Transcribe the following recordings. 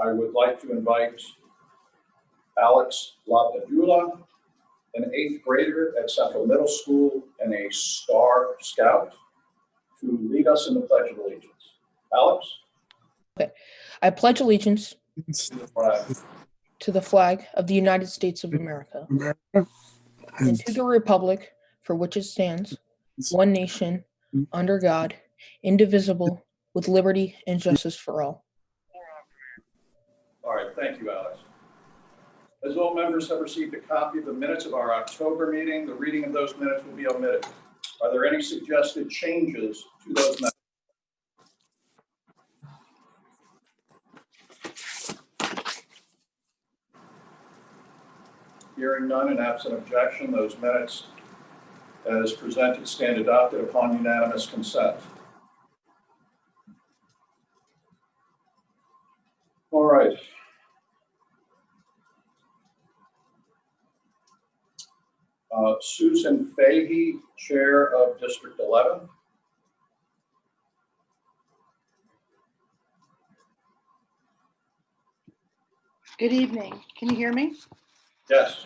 I would like to invite Alex Lapadula, an 8th grader at Central Middle School and a Star Scout, to lead us in the Pledge of Allegiance. Alex? Okay. I pledge allegiance To the flag to the flag of the United States of America and to the republic for which it stands, one nation, under God, indivisible, with liberty and justice for all. All right, thank you, Alex. As all members have received a copy of the minutes of our October meeting, the reading of those minutes will be omitted. Are there any suggested changes to those minutes? Hearing none and absent objection, those minutes as presented stand adopted upon unanimous consent. All right. Susan Fahey, Chair of District 11. Good evening. Can you hear me? Yes.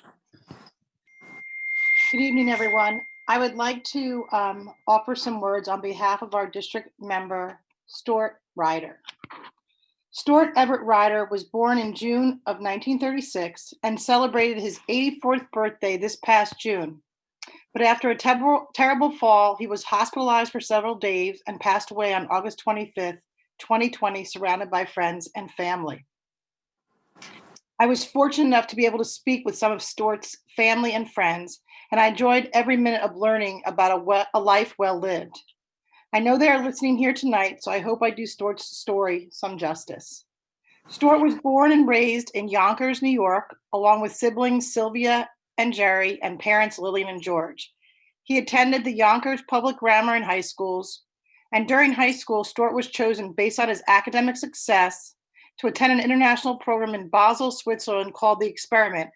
Good evening, everyone. I would like to offer some words on behalf of our district member, Stuart Ryder. Stuart Everett Ryder was born in June of 1936 and celebrated his 84th birthday this past June. But after a terrible fall, he was hospitalized for several days and passed away on August 25th, 2020, surrounded by friends and family. I was fortunate enough to be able to speak with some of Stuart's family and friends, and I enjoyed every minute of learning about a life well lived. I know they are listening here tonight, so I hope I do Stuart's story some justice. Stuart was born and raised in Yonkers, New York, along with siblings Sylvia and Jerry and parents Lillian and George. He attended the Yonkers Public Grammar and High Schools, and during high school, Stuart was chosen based on his academic success to attend an international program in Basel, Switzerland called The Experiment,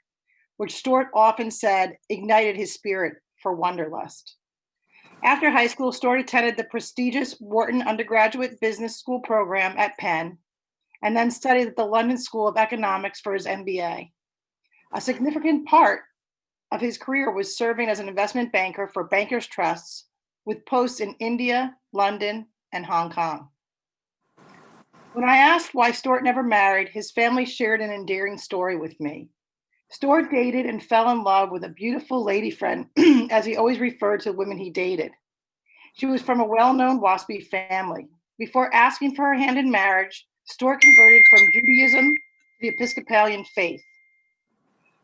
which Stuart often said ignited his spirit for wanderlust. After high school, Stuart attended the prestigious Wharton Undergraduate Business School program at Penn, and then studied at the London School of Economics for his MBA. A significant part of his career was serving as an investment banker for Bankers Trusts, with posts in India, London, and Hong Kong. When I asked why Stuart never married, his family shared an endearing story with me. Stuart dated and fell in love with a beautiful lady friend, as he always referred to women he dated. She was from a well-known WASPy family. Before asking for her hand in marriage, Stuart converted from Judaism to the Episcopalian faith.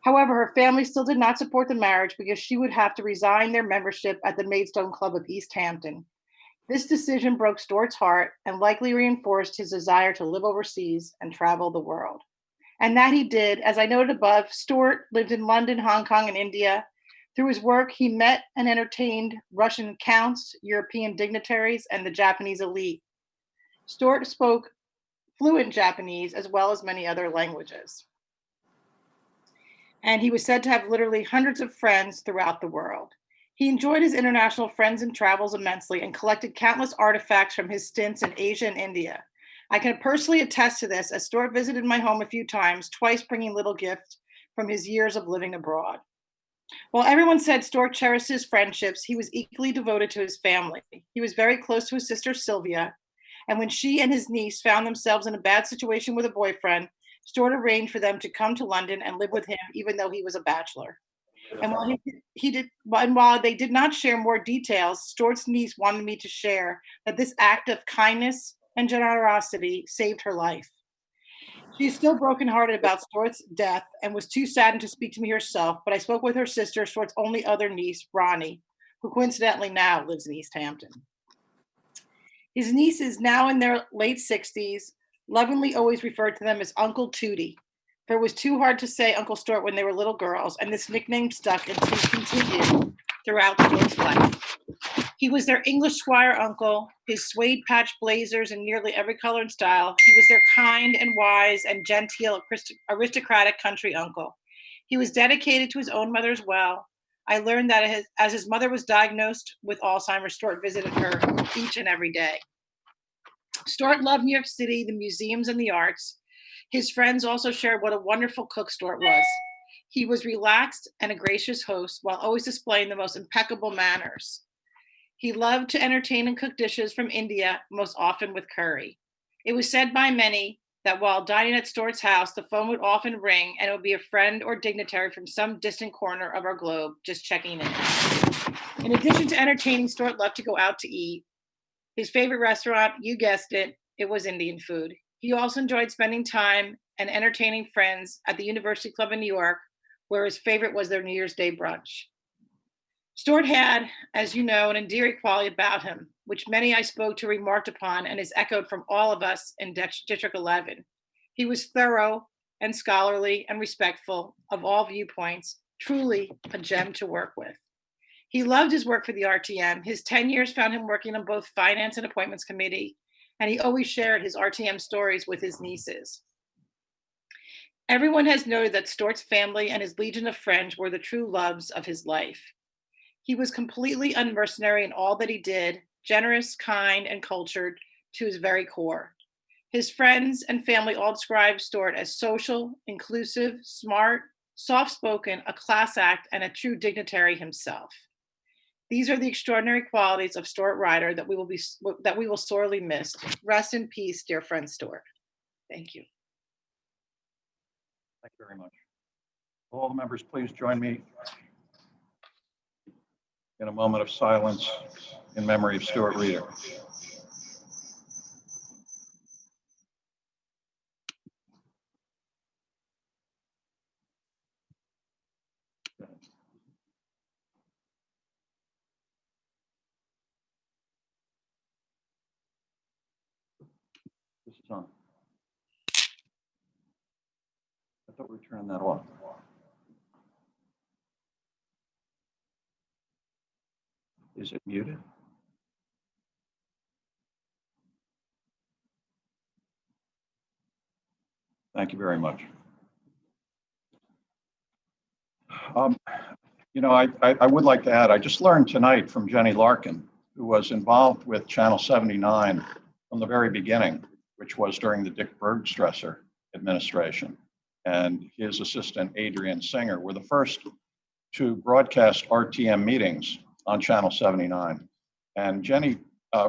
However, her family still did not support the marriage because she would have to resign their membership at the Maidstone Club of East Hampton. This decision broke Stuart's heart and likely reinforced his desire to live overseas and travel the world. And that he did. As I noted above, Stuart lived in London, Hong Kong, and India. Through his work, he met and entertained Russian counts, European dignitaries, and the Japanese elite. Stuart spoke fluent Japanese as well as many other languages. And he was said to have literally hundreds of friends throughout the world. He enjoyed his international friends and travels immensely and collected countless artifacts from his stints in Asia and India. I can personally attest to this, as Stuart visited my home a few times, twice bringing little gifts from his years of living abroad. While everyone said Stuart cherished his friendships, he was equally devoted to his family. He was very close to his sister Sylvia, and when she and his niece found themselves in a bad situation with a boyfriend, Stuart arranged for them to come to London and live with him, even though he was a bachelor. And while they did not share more details, Stuart's niece wanted me to share that this act of kindness and generosity saved her life. She is still brokenhearted about Stuart's death and was too saddened to speak to me herself, but I spoke with her sister, Stuart's only other niece, Ronnie, who coincidentally now lives in East Hampton. His niece is now in their late 60s, lovingly always referred to them as Uncle Tootie. For it was too hard to say Uncle Stuart when they were little girls, and this nickname stuck and continued throughout Stuart's life. He was their English squire uncle, his suede patch blazers in nearly every color and style. He was their kind and wise and genteel aristocratic country uncle. He was dedicated to his own mother as well. I learned that as his mother was diagnosed with Alzheimer's, Stuart visited her each and every day. Stuart loved New York City, the museums, and the arts. His friends also shared what a wonderful cook Stuart was. He was relaxed and a gracious host while always displaying the most impeccable manners. He loved to entertain and cook dishes from India, most often with curry. It was said by many that while dining at Stuart's house, the phone would often ring and it would be a friend or dignitary from some distant corner of our globe just checking in. In addition to entertaining, Stuart loved to go out to eat. His favorite restaurant, you guessed it, it was Indian food. He also enjoyed spending time and entertaining friends at the University Club in New York, where his favorite was their New Year's Day brunch. Stuart had, as you know, an endearing quality about him, which many I spoke to remarked upon and is echoed from all of us in District 11. He was thorough and scholarly and respectful of all viewpoints, truly a gem to work with. He loved his work for the RTM. His 10 years found him working on both finance and appointments committee, and he always shared his RTM stories with his nieces. Everyone has noted that Stuart's family and his legion of friends were the true loves of his life. He was completely unmercenary in all that he did, generous, kind, and cultured to his very core. His friends and family all described Stuart as social, inclusive, smart, soft-spoken, a class act, and a true dignitary himself. These are the extraordinary qualities of Stuart Ryder that we will sorely miss. Rest in peace, dear friend Stuart. Thank you. Thank you very much. Will all the members please join me in a moment of silence in memory of Stuart Ryder. This is on. I thought we were turning that off. Is it muted? Thank you very much. You know, I would like to add, I just learned tonight from Jenny Larkin, who was involved with Channel 79 from the very beginning, which was during the Dick Bergstresser administration, and his assistant, Adrian Singer, were the first to broadcast RTM meetings on Channel 79. And Jenny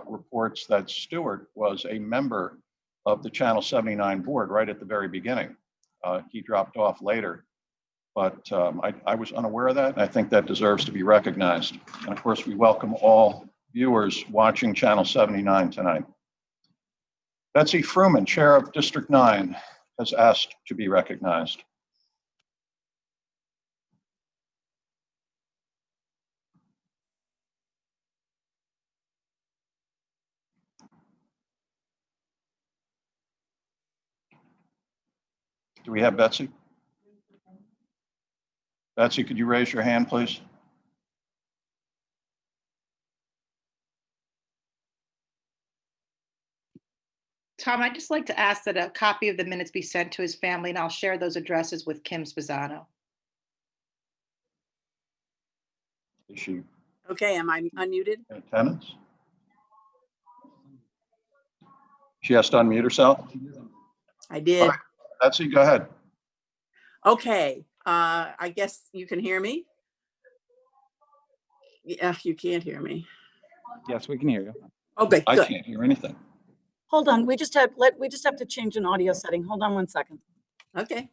reports that Stuart was a member of the Channel 79 board right at the very beginning. He dropped off later, but I was unaware of that, and I think that deserves to be recognized. And of course, we welcome all viewers watching Channel 79 tonight. Betsy Fruman, Chair of District 9, has asked to be recognized. Do we have Betsy? Betsy, could you raise your hand, please? Tom, I'd just like to ask that a copy of the minutes be sent to his family, and I'll share those addresses with Kim Spezzano. Is she Okay, am I unmuted? in attendance? She has to unmute herself. I did. All right. Betsy, go ahead. Okay, I guess you can hear me? Yeah, you can't hear me. Yes, we can hear you. Okay, I good. can't hear anything. Hold on, we just have to change an audio setting. Hold on one second. Okay.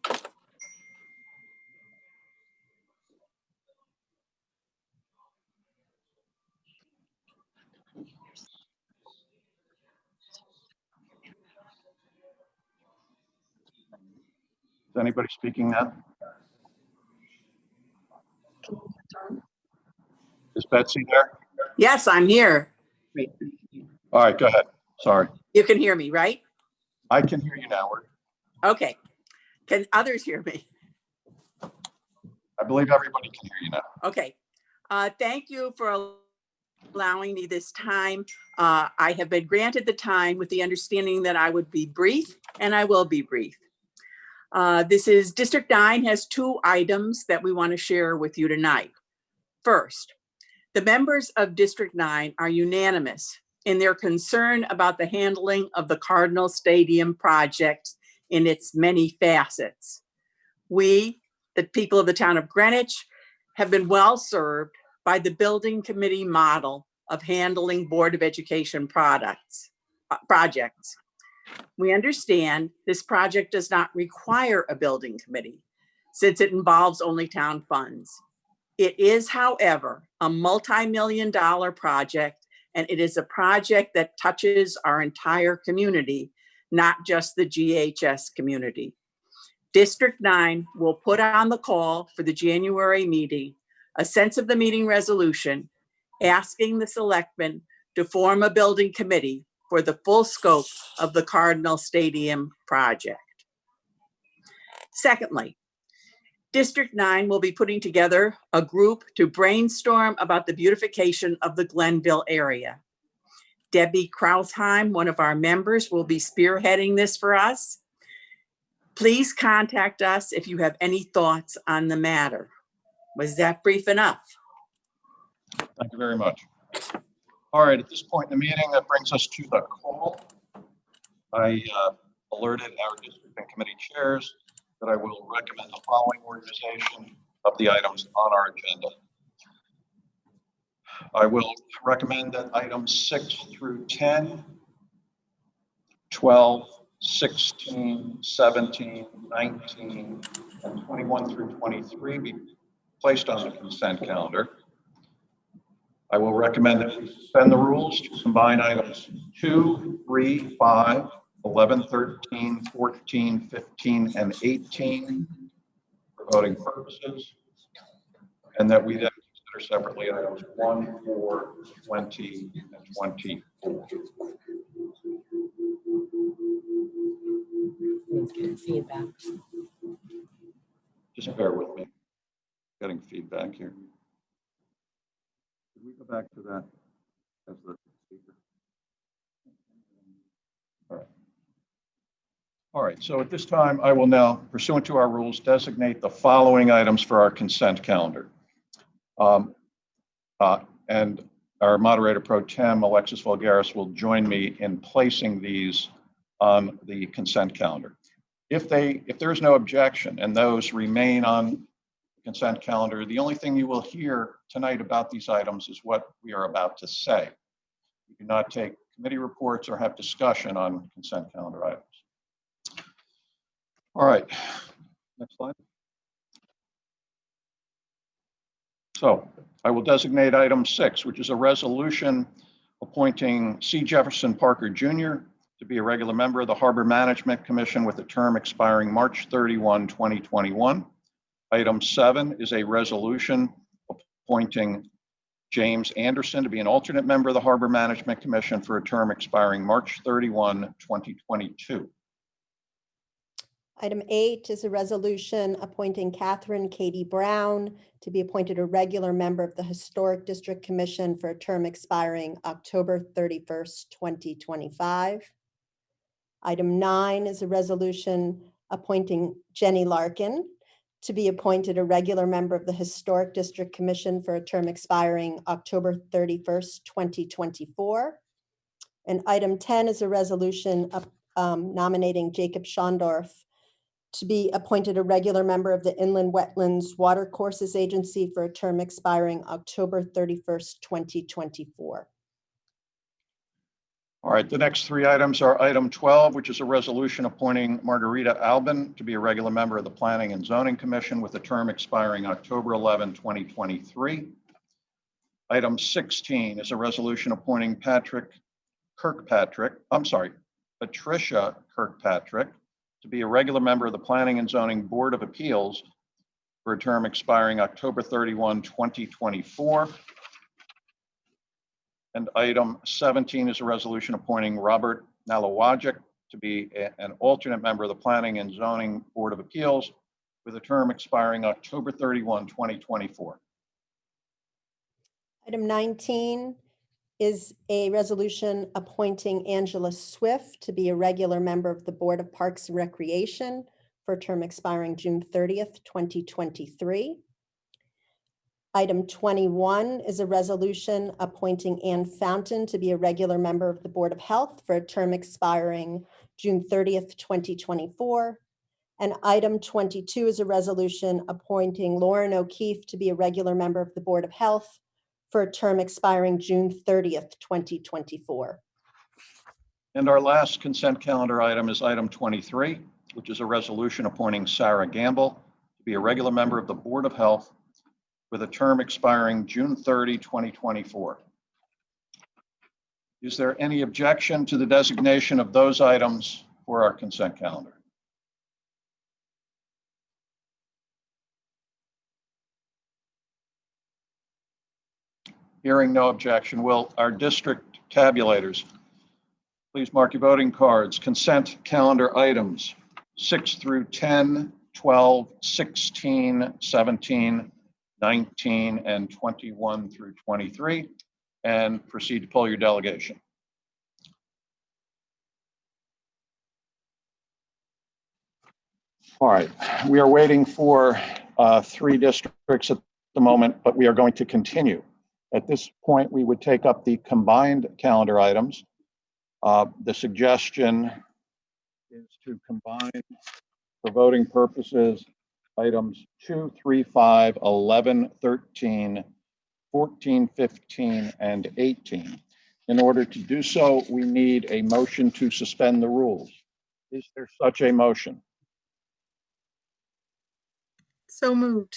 Is anybody speaking now? Is Betsy there? Yes, I'm here. All right, go ahead. Sorry. You can hear me, right? I can hear you now. Okay. Can others hear me? I believe everybody can hear you now. Okay. Thank you for allowing me this time. I have been granted the time with the understanding that I would be brief, and I will be brief. This is District 9 has 2 items that we want to share with you tonight. First, the members of District 9 are unanimous in their concern about the handling of the Cardinal Stadium project in its many facets. We, the people of the town of Greenwich, have been well served by the building committee model of handling Board of Education projects. We understand this project does not require a building committee since it involves only town funds. It is, however, a multi-million-dollar project, and it is a project that touches our entire community, not just the GHS community. District 9 will put on the call for the January meeting a sense of the meeting resolution asking the selectmen to form a building committee for the full scope of the Cardinal Stadium project. Secondly, District 9 will be putting together a group to brainstorm about the beautification of the Glenville area. Debbie Krausheim, one of our members, will be spearheading this for us. Please contact us if you have any thoughts on the matter. Was that brief enough? Thank you very much. All right, at this point in the meeting, that brings us to the call. I alerted our district and committee chairs that I will recommend the following organization of the items on our agenda. I will recommend that items 6 through 10, 12, 16, 17, 19, and 21 through 23 be placed on the consent calendar. I will recommend that we suspend the rules to combine items 2, 3, 5, 11, 13, 14, 15, and 18 for voting purposes, and that we then consider separately items 1, 4, 20, and 24. Getting feedback. Just bear with me. Getting feedback here. Could we go back to that as the speaker? All right. All right, so at this time, I will now, pursuant to our rules, designate the following items for our consent calendar. And our moderator pro tem, Alexis Vulgaris, will join me in placing these on the consent calendar. If there is no objection and those remain on the consent calendar, the only thing you will hear tonight about these items is what we are about to say. We do not take committee reports or have discussion on consent calendar items. All right, next slide. So I will designate item 6, which is a resolution appointing C. Jefferson Parker Jr. to be a regular member of the Harbor Management Commission with a term expiring March 31, 2021. Item 7 is a resolution appointing James Anderson to be an alternate member of the Harbor Management Commission for a term expiring March 31, 2022. Item 8 is a resolution appointing Catherine Katie Brown to be appointed a regular member of the Historic District Commission for a term expiring October 31st, 2025. Item 9 is a resolution appointing Jenny Larkin to be appointed a regular member of the Historic District Commission for a term expiring October 31st, 2024. And item 10 is a resolution nominating Jacob Schondorf to be appointed a regular member of the Inland Wetlands Watercourses Agency for a term expiring October 31st, 2024. All right, the next 3 items are item 12, which is a resolution appointing Margarita Albin to be a regular member of the Planning and Zoning Commission with a term expiring October 11, 2023. Item 16 is a resolution appointing Patricia Kirkpatrick to be a regular member of the Planning and Zoning Board of Appeals for a term expiring October 31, 2024. And item 17 is a resolution appointing Robert Nalawajic to be an alternate member of the Planning and Zoning Board of Appeals with a term expiring October 31, 2024. Item 19 is a resolution appointing Angela Swift to be a regular member of the Board of Parks and Recreation for a term expiring June 30th, 2023. Item 21 is a resolution appointing Ann Fountain to be a regular member of the Board of Health for a term expiring June 30th, 2024. And item 22 is a resolution appointing Lauren O'Keefe to be a regular member of the Board of Health for a term expiring June 30th, 2024. And our last consent calendar item is item 23, which is a resolution appointing Sarah Gamble to be a regular member of the Board of Health with a term expiring June 30, 2024. Is there any objection to the designation of those items for our consent calendar? Hearing no objection, will our district tabulators please mark your voting cards. Consent calendar items 6 through 10, 12, 16, 17, 19, and 21 through 23, and proceed to poll your delegation. All right, we are waiting for 3 districts at the moment, but we are going to continue. At this point, we would take up the combined calendar items. The suggestion is to combine, for voting purposes, items 2, 3, 5, 11, 13, 14, 15, and 18. In order to do so, we need a motion to suspend the rules. Is there such a motion? So moved.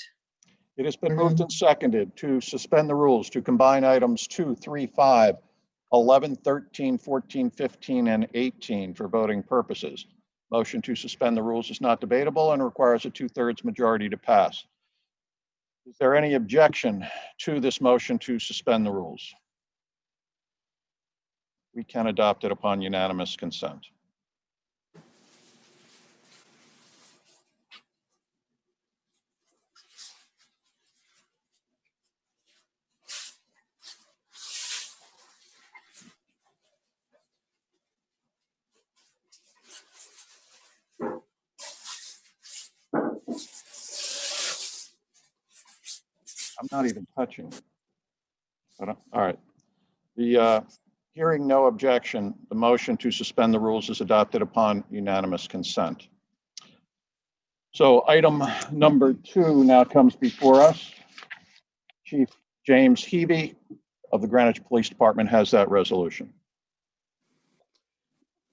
It has been moved and seconded to suspend the rules to combine items 2, 3, 5, 11, 13, 14, 15, and 18 for voting purposes. Motion to suspend the rules is not debatable and requires a 2/3 majority to pass. Is there any objection to this motion to suspend the rules? We can adopt it upon unanimous consent. I'm not even touching it. All right. Hearing no objection, the motion to suspend the rules is adopted upon unanimous consent. So item number 2 now comes before us. Chief James Heavey of the Greenwich Police Department has that resolution.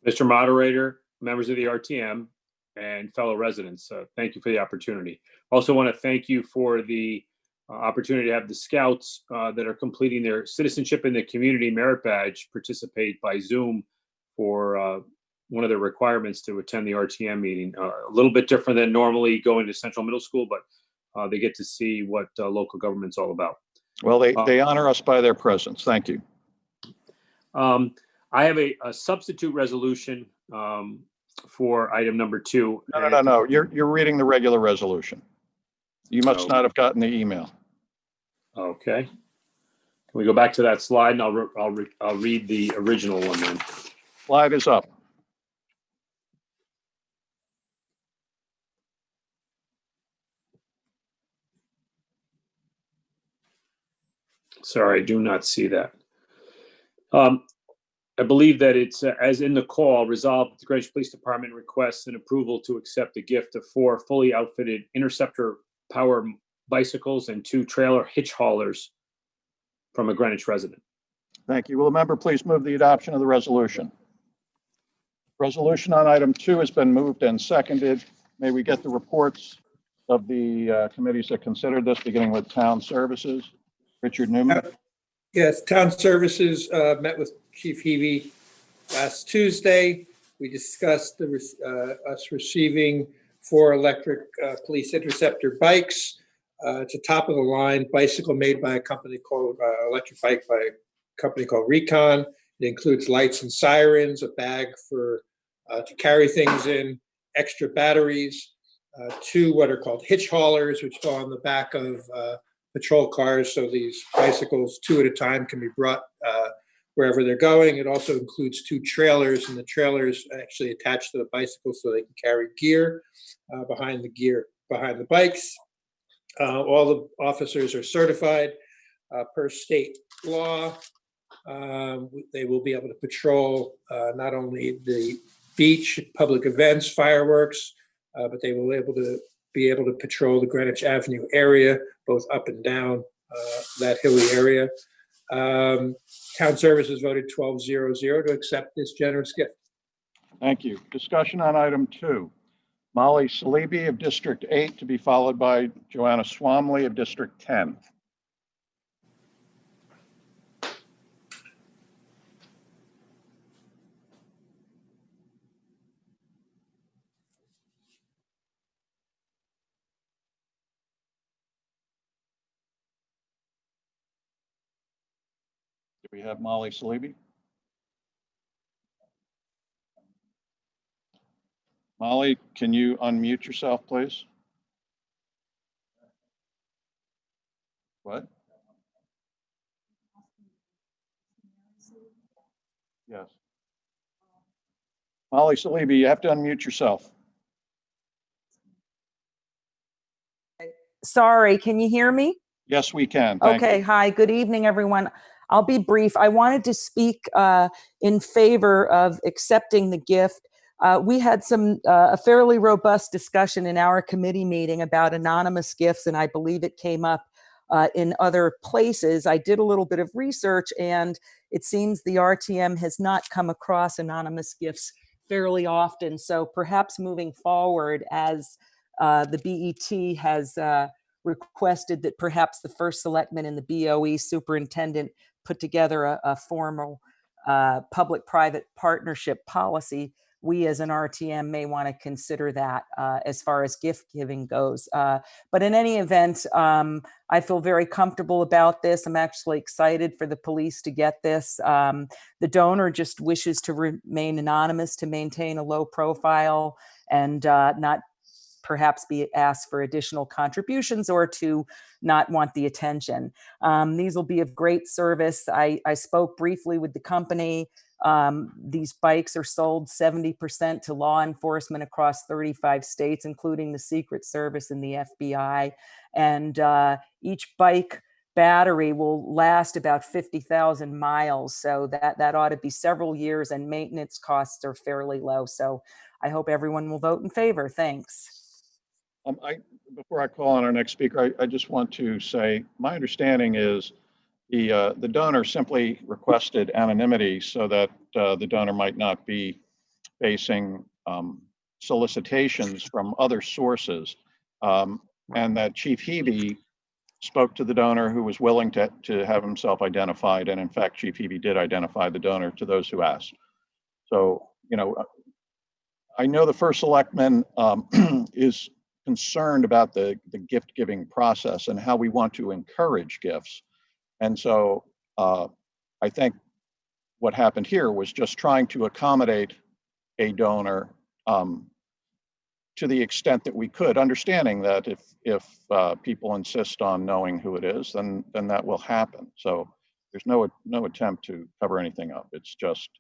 Mr. Moderator, members of the RTM, and fellow residents, thank you for the opportunity. Also want to thank you for the opportunity to have the scouts that are completing their citizenship in the community merit badge participate by Zoom for one of the requirements to attend the RTM meeting. A little bit different than normally going to Central Middle School, but they get to see what local government's all about. Well, they honor us by their presence. Thank you. I have a substitute resolution for item number 2. No. You're reading the regular resolution. You must not have gotten the email. Okay. Can we go back to that slide and I'll read the original one then. Slide is up. Sorry, I do not see that. I believe that it's, as in the call, resolved that the Greenwich Police Department requests an approval to accept a gift of 4 fully outfitted Interceptor power bicycles and 2 trailer hitch haulers from a Greenwich resident. Thank you. Will the member please move the adoption of the resolution? Resolution on item 2 has been moved and seconded. May we get the reports of the committees that considered this, beginning with Town Services? Richard Newman. Yes, Town Services met with Chief Heavey last Tuesday. We discussed us receiving 4 electric police interceptor bikes. It's a top of the line bicycle made by a company called electric bike by a company called Recon. It includes lights and sirens, a bag for to carry things in, extra batteries, 2 what are called hitch haulers, which go on the back of patrol cars. So these bicycles, 2 at a time, can be brought wherever they're going. It also includes 2 trailers, and the trailers actually attach to the bicycle so they can carry gear behind the bikes. All the officers are certified per state law. They will be able to patrol not only the beach, public events, fireworks, but they will be able to patrol the Greenwich Avenue area, both up and down that hilly area. Town Services voted 12-0-0 to accept this generous gift. Thank you. Discussion on item 2. Molly Salibi of District 8 to be followed by Joanna Swamley of District 10. Do we have Molly Salibi? Molly, can you unmute yourself, please? What? Yes. Molly Salibi, you have to unmute yourself. Sorry, can you hear me? Yes, we can. Thank Okay, you. hi, good evening, everyone. I'll be brief. I wanted to speak in favor of accepting the gift. We had a fairly robust discussion in our committee meeting about anonymous gifts, and I believe it came up in other places. I did a little bit of research, and it seems the RTM has not come across anonymous gifts fairly often. So perhaps moving forward, as the BET has requested that perhaps the first selectman and the BOE superintendent put together a formal public-private partnership policy, we as an RTM may want to consider that as far as gift giving goes. But in any event, I feel very comfortable about this. I'm actually excited for the police to get this. The donor just wishes to remain anonymous to maintain a low profile and not perhaps be asked for additional contributions or to not want the attention. These will be of great service. I spoke briefly with the company. These bikes are sold 70% to law enforcement across 35 states, including the Secret Service and the FBI. And each bike battery will last about 50,000 miles. So that ought to be several years, and maintenance costs are fairly low. So I hope everyone will vote in favor. Thanks. Before I call on our next speaker, I just want to say my understanding is the donor simply requested anonymity so that the donor might not be facing solicitations from other sources, and that Chief Hebe spoke to the donor, who was willing to have himself identified, and in fact, Chief Hebe did identify the donor to those who asked. So, I know the first selectman is concerned about the gift giving process and how we want to encourage gifts. And so I think what happened here was just trying to accommodate a donor to the extent that we could, understanding that if people insist on knowing who it is, then that will happen. So there's no attempt to cover anything up. It's just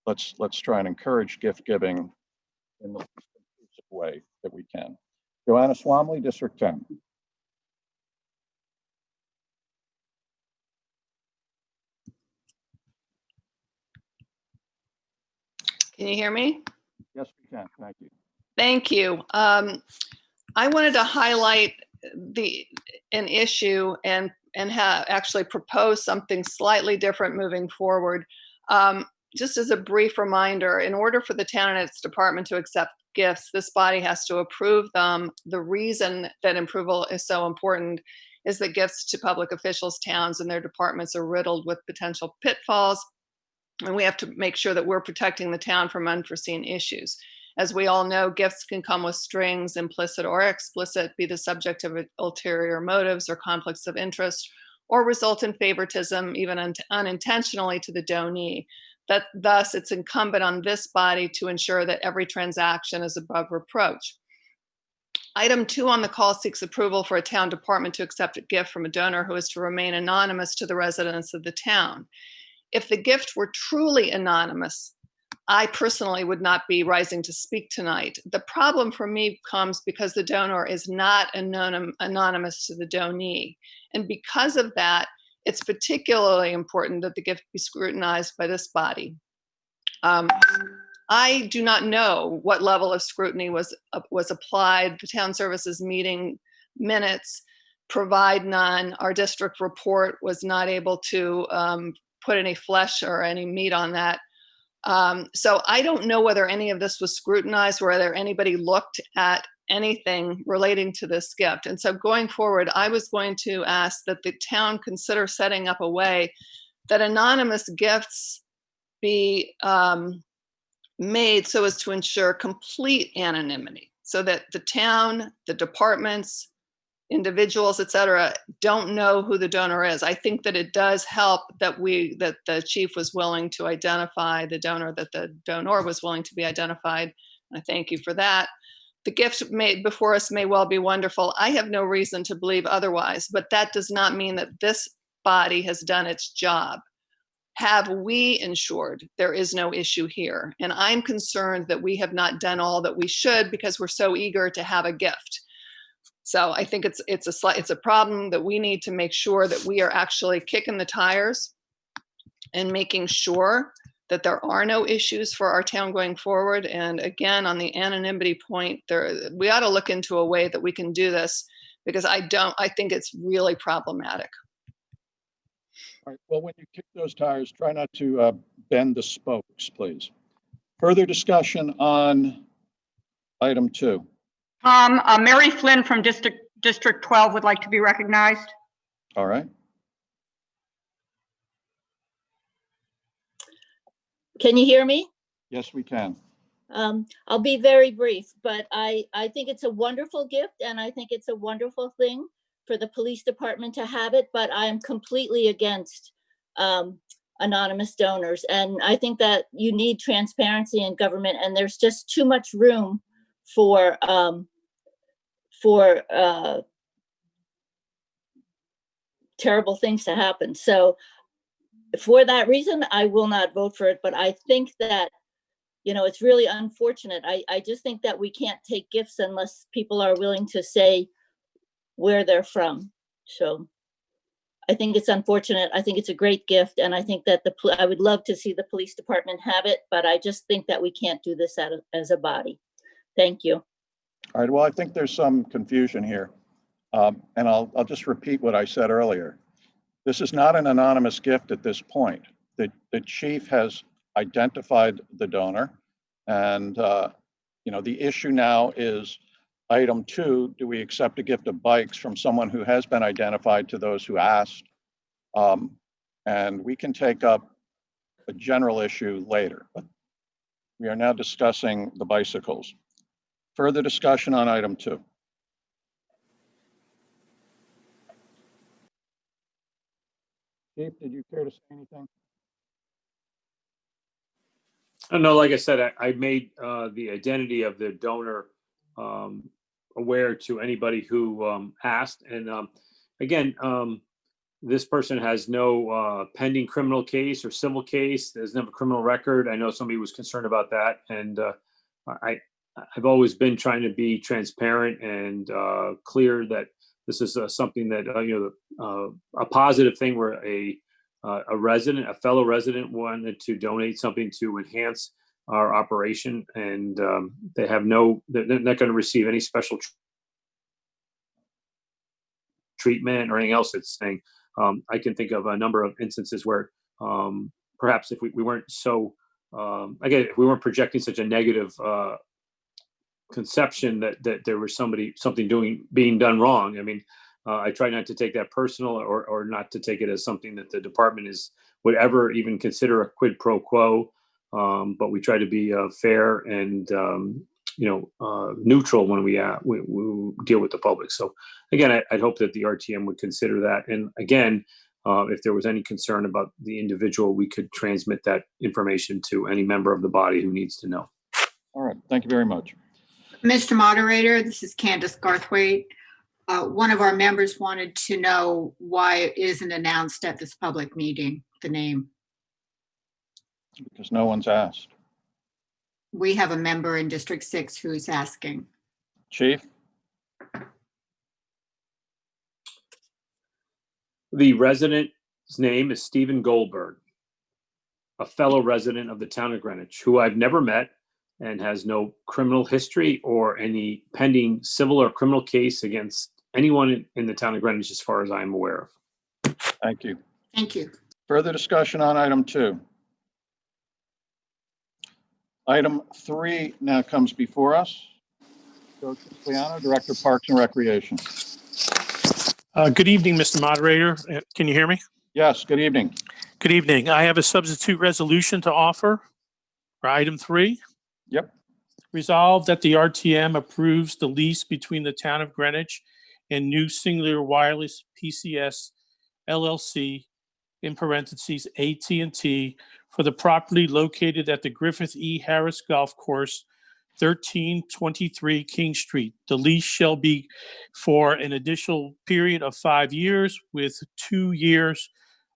let's try and encourage gift giving in the inclusive way that we can. Joanna Swamley, District 10. Can you hear me? Yes, we can. Thank you. Thank you. I wanted to highlight an issue and actually propose something slightly different moving forward. Just as a brief reminder, in order for the town and its department to accept gifts, this body has to approve them. The reason that approval is so important is that gifts to public officials, towns, and their departments are riddled with potential pitfalls, and we have to make sure that we're protecting the town from unforeseen issues. As we all know, gifts can come with strings, implicit or explicit, be the subject of ulterior motives or conflicts of interest, or result in favoritism, even unintentionally, to the donee. Thus, it's incumbent on this body to ensure that every transaction is above reproach. Item 2 on the call seeks approval for a town department to accept a gift from a donor who is to remain anonymous to the residents of the town. If the gift were truly anonymous, I personally would not be rising to speak tonight. The problem for me comes because the donor is not anonymous to the donee. And because of that, it's particularly important that the gift be scrutinized by this body. I do not know what level of scrutiny was applied. The town services meeting minutes provide none. Our district report was not able to put any flesh or any meat on that. So I don't know whether any of this was scrutinized, whether anybody looked at anything relating to this gift. And so going forward, I was going to ask that the town consider setting up a way that anonymous gifts be made so as to ensure complete anonymity, so that the town, the departments, individuals, et cetera, don't know who the donor is. I think that it does help that the chief was willing to identify the donor, that the donor was willing to be identified. I thank you for that. The gift made before us may well be wonderful. I have no reason to believe otherwise, but that does not mean that this body has done its job. Have we ensured there is no issue here? And I'm concerned that we have not done all that we should because we're so eager to have a gift. So I think it's a problem that we need to make sure that we are actually kicking the tires and making sure that there are no issues for our town going forward. And again, on the anonymity point, we ought to look into a way that we can do this, because I think it's really problematic. All right, well, when you kick those tires, try not to bend the spokes, please. Further discussion on item 2. Mary Flynn from District 12 would like to be recognized. All right. Can you hear me? Yes, we can. I'll be very brief, but I think it's a wonderful gift, and I think it's a wonderful thing for the police department to have it, but I am completely against anonymous donors. And I think that you need transparency in government, and there's just too much room for terrible things to happen. So for that reason, I will not vote for it, but I think that, it's really unfortunate. I just think that we can't take gifts unless people are willing to say where they're from. So I think it's unfortunate. I think it's a great gift. And I think that I would love to see the police department have it, but I just think that we can't do this as a body. Thank you. All right, well, I think there's some confusion here. And I'll just repeat what I said earlier. This is not an anonymous gift at this point. The chief has identified the donor, and the issue now is item 2, do we accept a gift of bikes from someone who has been identified to those who asked? And we can take up a general issue later, but we are now discussing the bicycles. Further discussion on item 2. Chief, did you care to say anything? No, like I said, I made the identity of the donor aware to anybody who asked. And again, this person has no pending criminal case or civil case. There's never a criminal record. I know somebody was concerned about that. And I've always been trying to be transparent and clear that this is something that, a positive thing where a fellow resident wanted to donate something to enhance our operation, and they're not going to receive any special treatment or anything else. It's saying, I can think of a number of instances where perhaps if we weren't so, again, if we weren't projecting such a negative conception that there was something being done wrong. I mean, I try not to take that personal or not to take it as something that the department would ever even consider a quid pro quo. But we try to be fair and neutral when we deal with the public. So again, I'd hope that the RTM would consider that. And again, if there was any concern about the individual, we could transmit that information to any member of the body who needs to know. All right, thank you very much. Mr. Moderator, this is Candace Garthwaite. One of our members wanted to know why it isn't announced at this public meeting, the name. Because no one's asked. We have a member in District 6 who's asking. Chief? The resident's name is Stephen Goldberg, a fellow resident of the town of Greenwich, who I've never met. and has no criminal history or any pending civil or criminal case against anyone in the town of Greenwich, as far as I'm aware of. Thank you. Thank you. Further discussion on item 2. Item 3 now comes before us. Joe Siciliano, Director of Parks and Recreation. Good evening, Mr. Moderator. Can you hear me? Yes, good evening. Good evening. I have a substitute resolution to offer for item 3. Yep. Resolved that the RTM approves the lease between the town of Greenwich and New Singular Wireless PCS LLC, in parentheses, AT&T, for the property located at the Griffith E. Harris Golf Course, 1323 King Street. The lease shall be for an additional period of 5 years with 2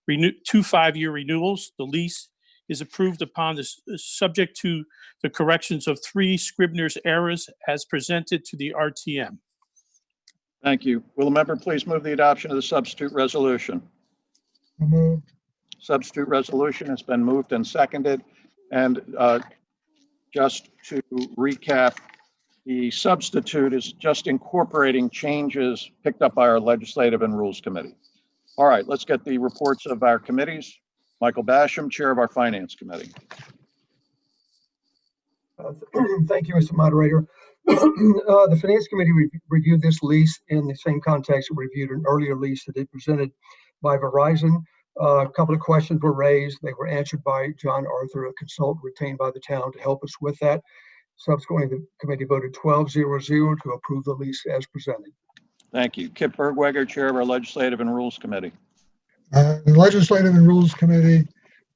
5-year renewals. The lease is approved upon this, subject to the corrections of 3 Scribner's errors as presented to the RTM. Thank you. Will the member please move the adoption of the substitute resolution? Moved. Substitute resolution has been moved and seconded. And just to recap, the substitute is just incorporating changes picked up by our Legislative and Rules Committee. All right, let's get the reports of our committees. Michael Basham, Chair of our Finance Committee. Thank you, Mr. Moderator. The Finance Committee reviewed this lease in the same context we reviewed an earlier lease that they presented by Verizon. A couple of questions were raised. They were answered by John Arthur, a consultant retained by the town to help us with that. Subsequently, the committee voted 12-0-0 to approve the lease as presented. Thank you. Kip Bergweger, Chair of our Legislative and Rules Committee. The Legislative and Rules Committee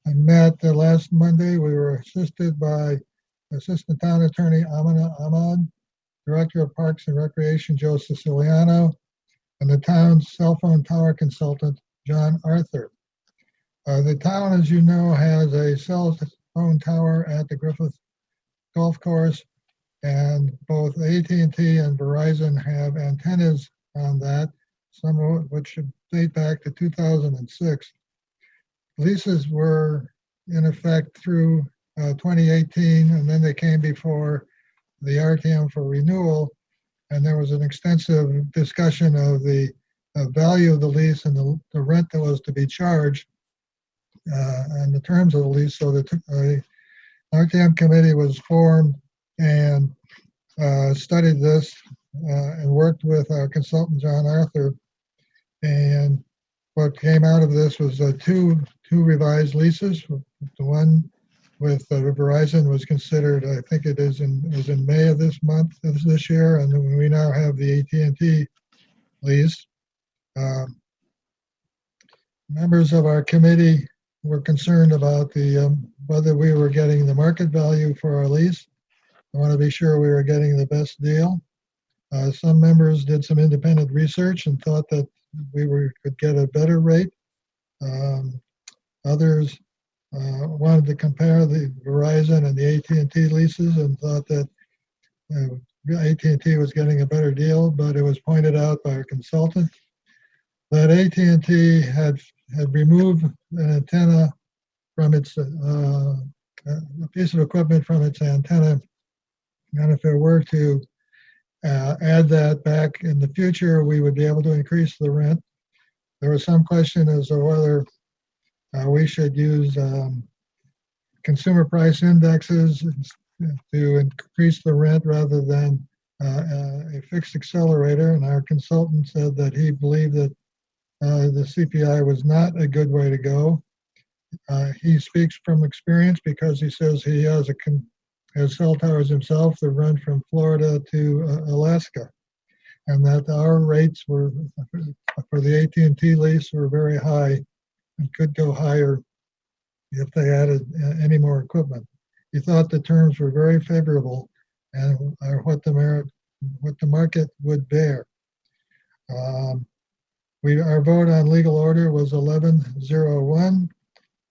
met last Monday. We were assisted by Assistant Town Attorney Amina Ahmad, Director of Parks and Recreation Joe Siciliano, and the town's cell phone tower consultant John Arthur. The town, as you know, has a cell phone tower at the Griffith Golf Course, and both AT&T and Verizon have antennas on that, some of which should date back to 2006. Leases were in effect through 2018, and then they came before the RTM for renewal, and there was an extensive discussion of the value of the lease and the rent that was to be charged and the terms of the lease. So the RTM committee was formed and studied this and worked with our consultant, John Arthur. And what came out of this was two revised leases. The one with Verizon was considered, I think it was in May of this year, and we now have the AT&T lease. Members of our committee were concerned about whether we were getting the market value for our lease. I want to be sure we were getting the best deal. Some members did some independent research and thought that we could get a better rate. Others wanted to compare the Verizon and the AT&T leases and thought that AT&T was getting a better deal, but it was pointed out by our consultant that AT&T had removed an antenna from its a piece of equipment from its antenna, and if it were to add that back in the future, we would be able to increase the rent. There was some question as to whether we should use consumer price indexes to increase the rent rather than a fixed accelerator, and our consultant said that he believed that the CPI was not a good way to go. He speaks from experience because he says he has cell towers himself that run from Florida to Alaska, and that our rates were for the AT&T lease were very high and could go higher if they added any more equipment. He thought the terms were very favorable and are what the market would bear. Our vote on legal order was 11-0-1.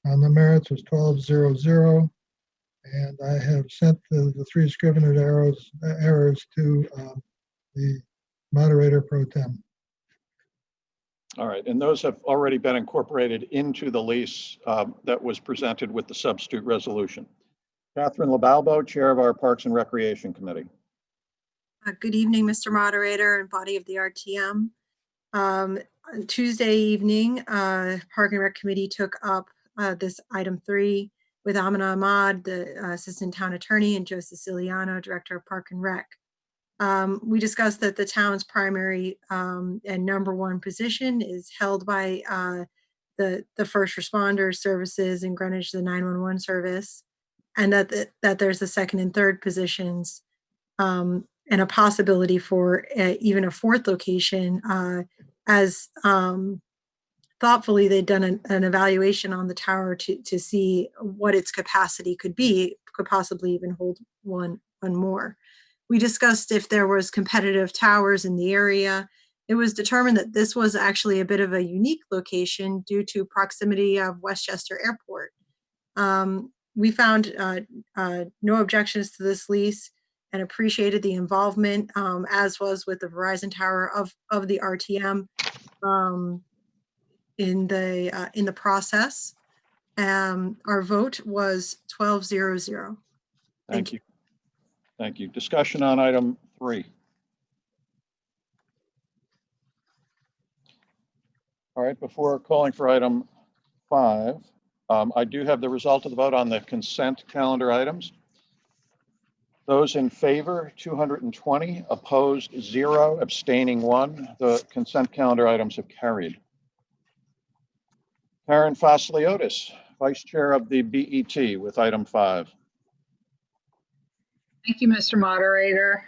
On the merits was 12-0-0. And I have sent the 3 Scrivener errors to the moderator pro tem. All right, and those have already been incorporated into the lease that was presented with the substitute resolution. Catherine LaBalbo, Chair of our Parks and Recreation Committee. Good evening, Mr. Moderator and body of the RTM. On Tuesday evening, Park and Rec Committee took up this item 3 with Amina Ahmad, the Assistant Town Attorney, and Joe Siciliano, Director of Park and Rec. We discussed that the town's primary and number 1 position is held by the first responder services in Greenwich, the 911 service, and that there's a second and third positions and a possibility for even a 4th location as thoughtfully they'd done an evaluation on the tower to see what its capacity could possibly even hold one more. We discussed if there was competitive towers in the area. It was determined that this was actually a bit of a unique location due to proximity of Westchester Airport. We found no objections to this lease and appreciated the involvement, as was with the Verizon Tower of the RTM in the process. Our vote was 12-0-0. Thank you. Thank you. Discussion on item 3. All right, before calling for item 5, I do have the result of the vote on the consent calendar items. Those in favor, 220, opposed 0, abstaining 1. The consent calendar items have carried. Karen Fasliotis, Vice Chair of the BET, with item 5. Thank you, Mr. Moderator.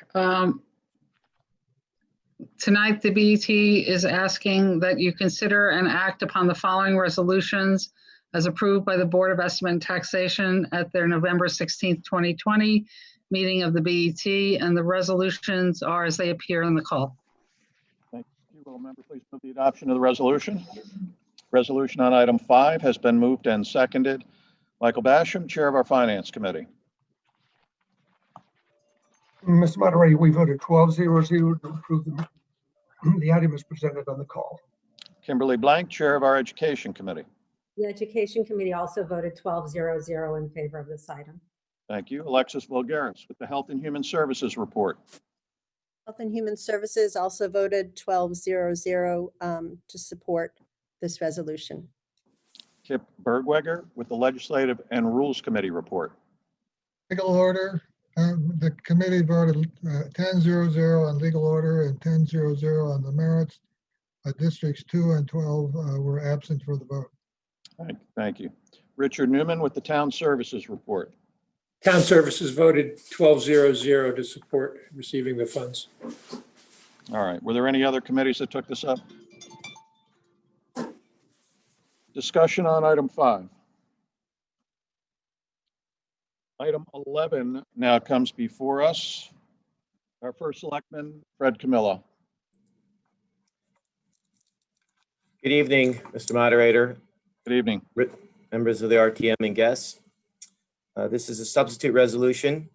Tonight, the BET is asking that you consider and act upon the following resolutions as approved by the Board of Estimate and Taxation at their November 16th, 2020 meeting of the BET, and the resolutions are as they appear in the call. Thank you. Will member please move the adoption of the resolution? Resolution on item 5 has been moved and seconded. Michael Basham, Chair of our Finance Committee. Mr. Moderator, we voted 12-0-0 to approve the item as presented on the call. Kimberly Blank, Chair of our Education Committee. The Education Committee also voted 12-0-0 in favor of this item. Thank you. Alexis Vulgaris with the Health and Human Services report. Health and Human Services also voted 12-0-0 to support this resolution. Kip Bergweger with the Legislative and Rules Committee report. Legal order. The committee voted 10-0-0 on legal order and 10-0-0 on the merits. Districts 2 and 12 were absent for the vote. Thank you. Richard Newman with the Town Services report. Town Services voted 12-0-0 to support receiving the funds. All right. Were there any other committees that took this up? Discussion on item 5. Item 11 now comes before us. Our first selectman, Fred Camillo. Good evening, Mr. Moderator. Good evening. Members of the RTM and guests. This is a substitute resolution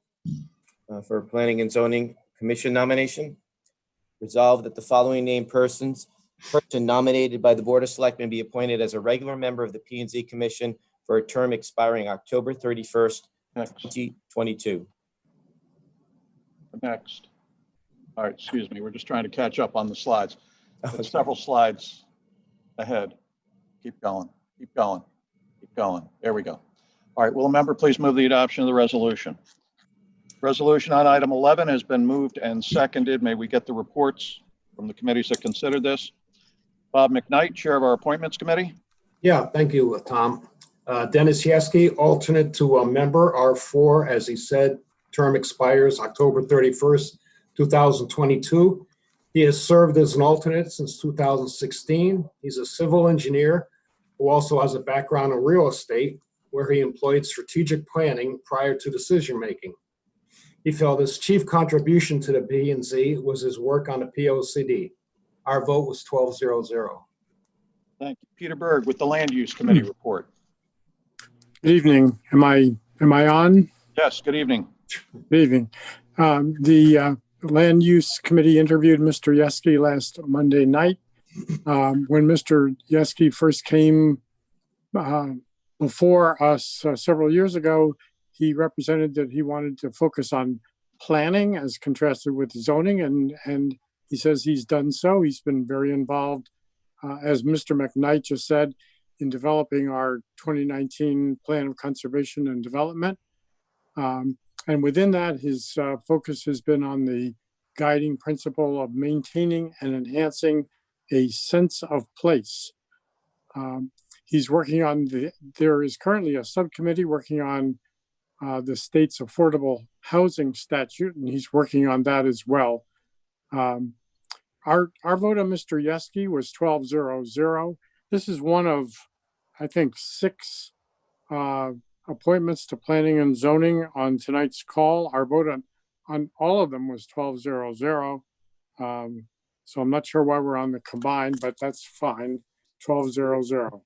for Planning and Zoning Commission nomination. Resolved that the following named person nominated by the Board of Selectmen be appointed as a regular member of the P&Z Commission for a term expiring October 31st, 2022. Next. All right, excuse me. We're just trying to catch up on the slides. There's several slides ahead. Keep going, keep going, keep going. There we go. All right, will a member please move the adoption of the resolution? Resolution on item 11 has been moved and seconded. May we get the reports from the committees that considered this? Bob McKnight, Chair of our Appointments Committee. Yeah, thank you, Tom. Dennis Yeski, alternate to a member, R4, as he said, term expires October 31st, 2022. He has served as an alternate since 2016. He's a civil engineer who also has a background in real estate, where he employed strategic planning prior to decision-making. He felt his chief contribution to the P&Z was his work on the POCD. Our vote was 12-0-0. Thank you. Peter Berg with the Land Use Committee report. Good evening. Am I on? Yes, good evening. Good evening. The Land Use Committee interviewed Mr. Yeski last Monday night. When Mr. Yeski first came before us several years ago, he represented that he wanted to focus on planning as contrasted with zoning, and he says he's done so. He's been very involved, as Mr. McKnight just said, in developing our 2019 Plan of Conservation and Development. And within that, his focus has been on the guiding principle of maintaining and enhancing a sense of place. He's working on there is currently a subcommittee working on the state's affordable housing statute, and he's working on that as well. Our vote on Mr. Yeski was 12-0-0. This is one of, I think, 6 appointments to planning and zoning on tonight's call. Our vote on all of them was 12-0-0. So I'm not sure why we're on the combined, but that's fine. 12-0-0.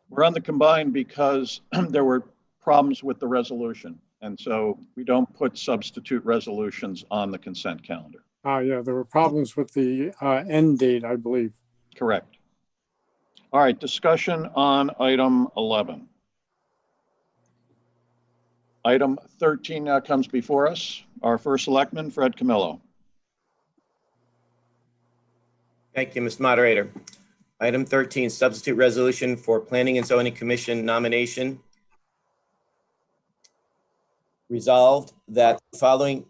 We're on the combined because there were problems with the resolution. And so we don't put substitute resolutions on the consent calendar. Yeah, there were problems with the end date, I believe. Correct. All right, discussion on item 11. Item 13 now comes before us. Our first selectman, Fred Camillo. Thank you, Mr. Moderator. Item 13, substitute resolution for Planning and Zoning Commission nomination. Resolved that the following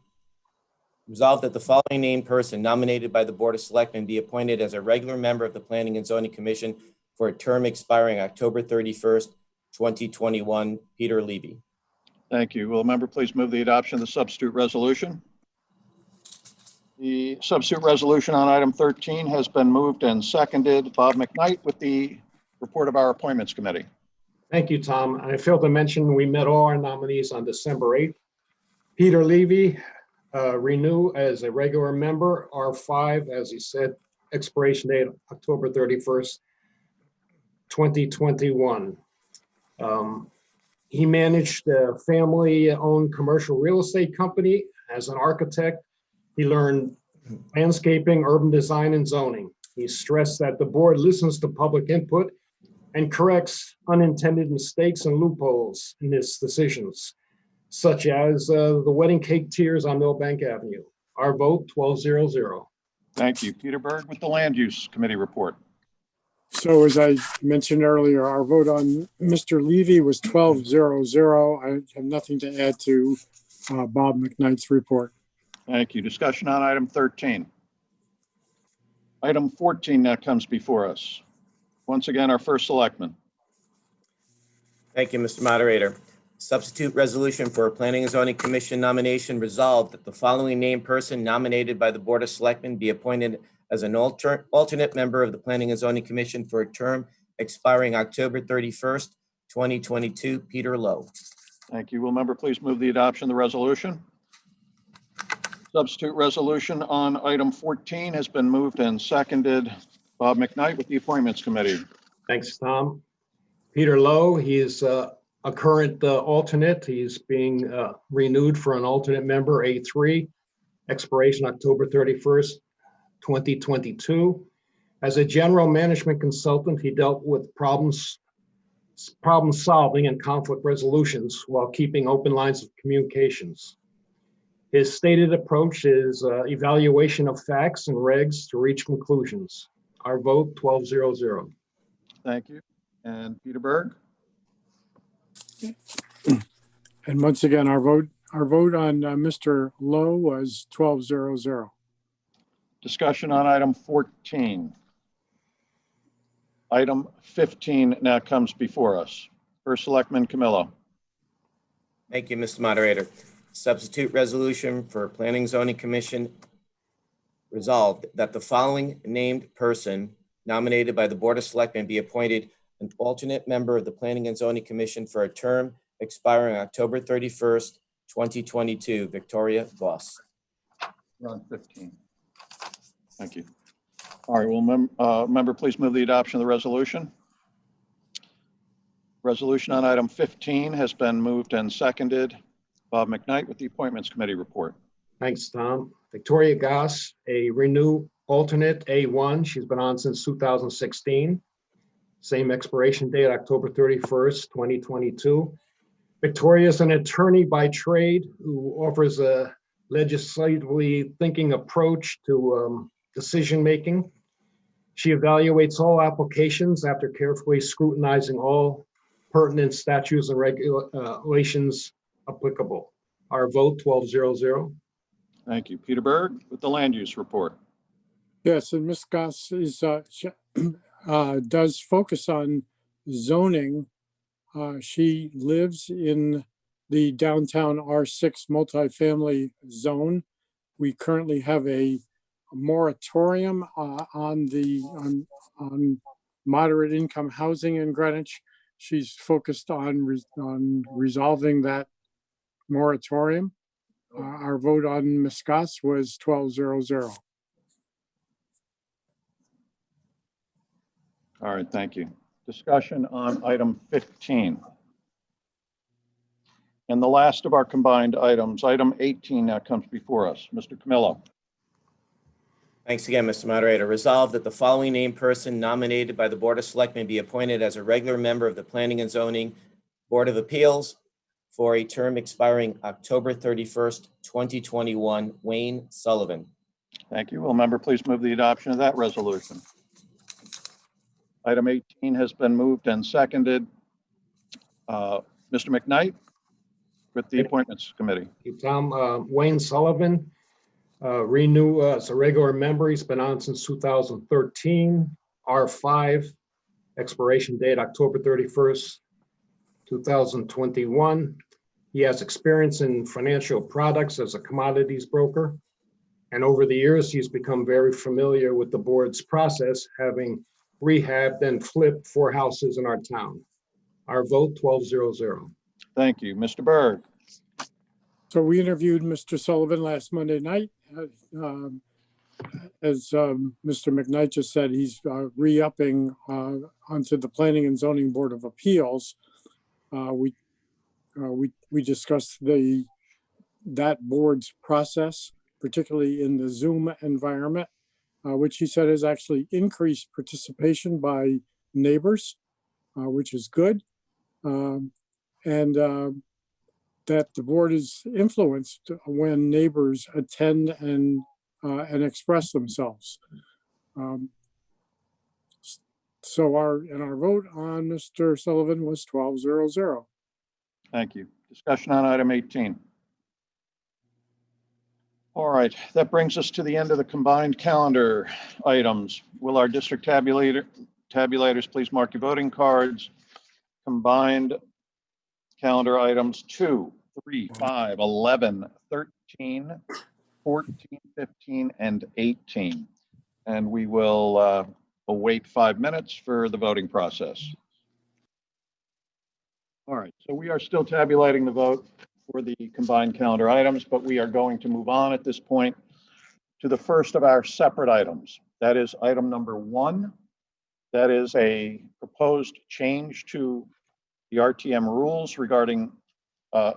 named person nominated by the Board of Selectmen be appointed as a regular member of the Planning and Zoning Commission for a term expiring October 31st, 2021. Peter Levy. Thank you. Will a member please move the adoption of the substitute resolution? The substitute resolution on item 13 has been moved and seconded. Bob McKnight with the report of our appointments committee. Thank you, Tom. I failed to mention we met all our nominees on December 8th. Peter Levy, renew as a regular member, R5, as he said, expiration date October 31st, 2021. He managed a family-owned commercial real estate company as an architect. He learned landscaping, urban design, and zoning. He stressed that the board listens to public input and corrects unintended mistakes and loopholes in its decisions, such as the wedding cake tiers on Millbank Avenue. Our vote, 12-0-0. Thank you. Peter Berg with the Land Use Committee report. So as I mentioned earlier, our vote on Mr. Levy was 12-0-0. I have nothing to add to Bob McKnight's report. Thank you. Discussion on item 13. Item 14 now comes before us. Once again, our first selectman. Thank you, Mr. Moderator. Substitute resolution for a Planning and Zoning Commission nomination resolved that the following named person nominated by the Board of Selectmen be appointed as an alternate member of the Planning and Zoning Commission for a term expiring October 31st, 2022. Peter Lowe. Thank you. Will member please move the adoption of the resolution? Substitute resolution on item 14 has been moved and seconded. Bob McKnight with the Appointments Committee. Thanks, Tom. Peter Lowe, he is a current alternate. He's being renewed for an alternate member, A3, expiration October 31st, 2022. As a general management consultant, he dealt with problem solving and conflict resolutions while keeping open lines of communications. His stated approach is evaluation of facts and regs to reach conclusions. Our vote, 12-0-0. Thank you. And Peter Berg? And once again, our vote on Mr. Lowe was 12-0-0. Discussion on item 14. Item 15 now comes before us. First Selectman Camillo. Thank you, Mr. Moderator. Substitute resolution for Planning Zoning Commission resolved that the following named person nominated by the Board of Selectmen be appointed an alternate member of the Planning and Zoning Commission for a term expiring October 31st, 2022. Victoria Voss. We're on 15. Thank you. All right, will member please move the adoption of the resolution? Resolution on item 15 has been moved and seconded. Bob McKnight with the Appointments Committee report. Thanks, Tom. Victoria Goss, a renew alternate, A1. She's been on since 2016. Same expiration date, October 31st, 2022. Victoria is an attorney by trade who offers a legislatively thinking approach to decision-making. She evaluates all applications after carefully scrutinizing all pertinent statutes and regulations applicable. Our vote 12-0-0. Thank you. Peter Berg with the land use report. Yes, and Ms. Goss is, does focus on zoning. She lives in the downtown R6 multifamily zone. We currently have a moratorium on moderate income housing in Greenwich. She's focused on resolving that moratorium. Our vote on Ms. Goss was 12-0-0. All right, thank you. Discussion on item 15. And the last of our combined items, item 18 now comes before us. Mr. Camillo. Thanks again, Mr. Moderator. Resolved that the following named person nominated by the Board of Selectmen be appointed as a regular member of the Planning and Zoning Board of Appeals for a term expiring October 31st, 2021. Wayne Sullivan. Thank you. Will a member please move the adoption of that resolution? Item 18 has been moved and seconded. Mr. McKnight with the Appointments Committee. Tom, Wayne Sullivan, renew as a regular member. He's been on since 2013. R5, expiration date October 31st, 2021. He has experience in financial products as a commodities broker. And over the years, he's become very familiar with the board's process, having rehabbed and flipped 4 houses in our town. Our vote 12-0-0. Thank you. Mr. Berg. So we interviewed Mr. Sullivan last Monday night. As Mr. McKnight just said, he's re-upping onto the Planning and Zoning Board of Appeals. We discussed that board's process, particularly in the Zoom environment, which he said has actually increased participation by neighbors, which is good. That the board is influenced when neighbors attend and express themselves. So our vote on Mr. Sullivan was 12-0-0. Thank you. Discussion on item 18. All right, that brings us to the end of the combined calendar items. Will our district tabulators please mark your voting cards? Combined calendar items 2, 3, 5, 11, 13, 14, 15, and 18. And we will await 5 minutes for the voting process. All right, so we are still tabulating the vote for the combined calendar items, but we are going to move on at this point to the first of our separate items. That is item number 1. That is a proposed change to the RTM rules regarding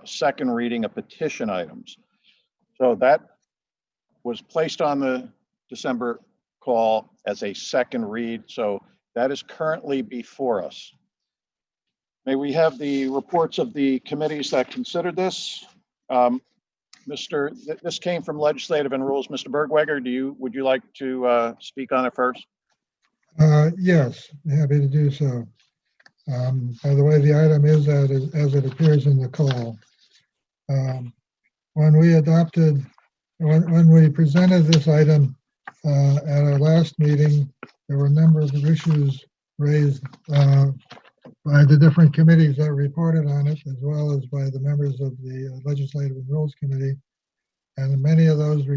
second reading of petition items. So that was placed on the December call as a second read. So that is currently before us. May we have the reports of the committees that considered this? This came from Legislative and Rules. Mr. Bergweger, would you like to speak on it first? Yes, happy to do so. By the way, the item is as it appears in the call. When we presented this item at our last meeting, there were a number of issues raised by the different committees that reported on it, as well as by the members of the Legislative and Rules Committee. And many of those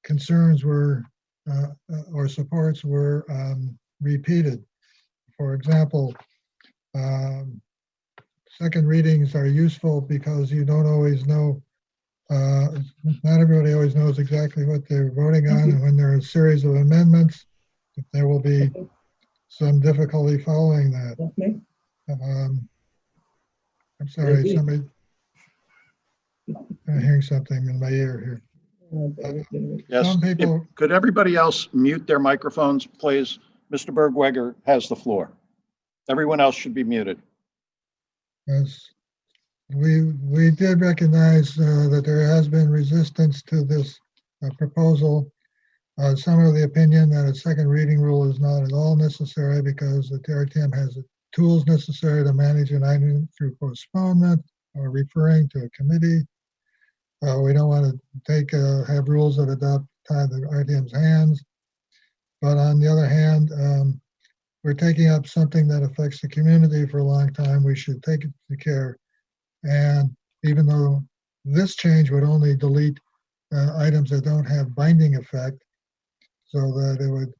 concerns were or supports were repeated. For example, second readings are useful because you don't always know, not everybody always knows exactly what they're voting on, and when there are a series of amendments, there will be some difficulty following that. I'm sorry, I'm hearing something in my ear here. Yes. Some people, Could everybody else mute their microphones, please? Mr. Bergweger has the floor. Everyone else should be muted. Yes. We did recognize that there has been resistance to this proposal. Some of the opinion that a second reading rule is not at all necessary because the RTM has the tools necessary to manage an item through postponement or referring to a committee. We don't want to have rules that tie the RTM's hands. But on the other hand, we're taking up something that affects the community for a long time. We should take it to care. And even though this change would only delete items that don't have binding effect, so that it would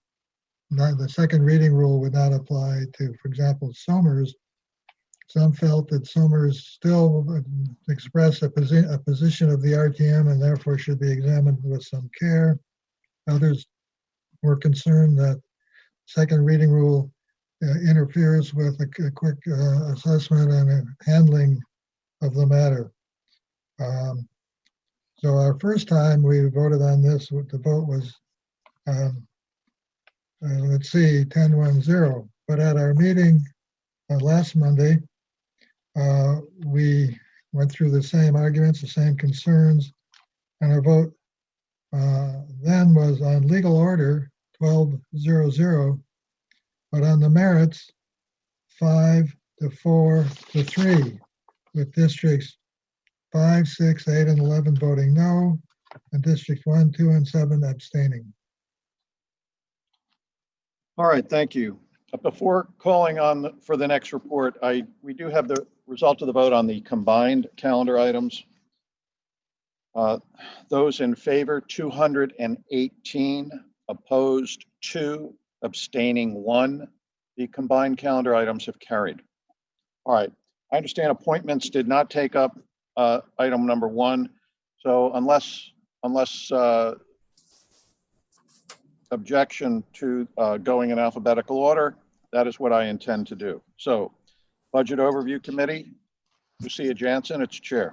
not, the second reading rule would not apply to, for example, Somers. Some felt that Somers still expressed a position of the RTM and therefore should be examined with some care. Others were concerned that second reading rule interferes with a quick assessment and handling of the matter. So our first time we voted on this, the vote was, let's see, 10-1-0. But at our meeting last Monday, we went through the same arguments, the same concerns, and our vote then was on legal order 12-0-0, but on the merits 5-4-3, with districts 5, 6, 8, and 11 voting no, and districts 1, 2, and 7 abstaining. All right, thank you. Before calling on for the next report, we do have the result of the vote on the combined calendar items. Those in favor, 218, opposed 2, abstaining 1. The combined calendar items have carried. All right, I understand appointments did not take up item number 1. So unless objection to going in alphabetical order, that is what I intend to do. So Budget Overview Committee, Lucia Jansen, its chair.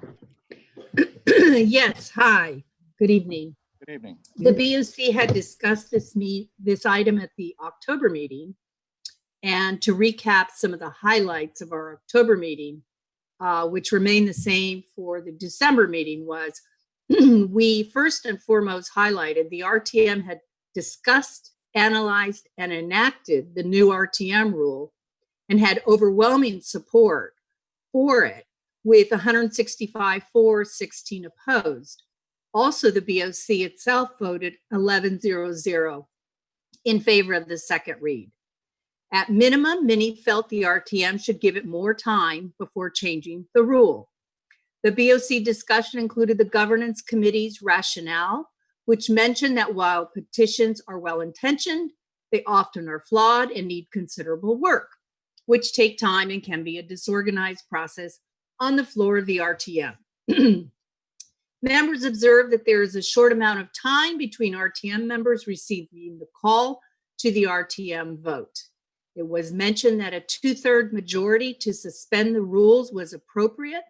Yes, hi, good evening. Good evening. The BOC had discussed this item at the October meeting. And to recap some of the highlights of our October meeting, which remained the same for the December meeting, was we first and foremost highlighted the RTM had discussed, analyzed, and enacted the new RTM rule and had overwhelming support for it, with 165 for, 16 opposed. Also, the BOC itself voted 11-0-0 in favor of the second read. At minimum, many felt the RTM should give it more time before changing the rule. The BOC discussion included the governance committee's rationale, which mentioned that while petitions are well-intentioned, they often are flawed and need considerable work, which take time and can be a disorganized process on the floor of the RTM. Members observed that there is a short amount of time between RTM members receiving the call to the RTM vote. It was mentioned that a 2/3 majority to suspend the rules was appropriate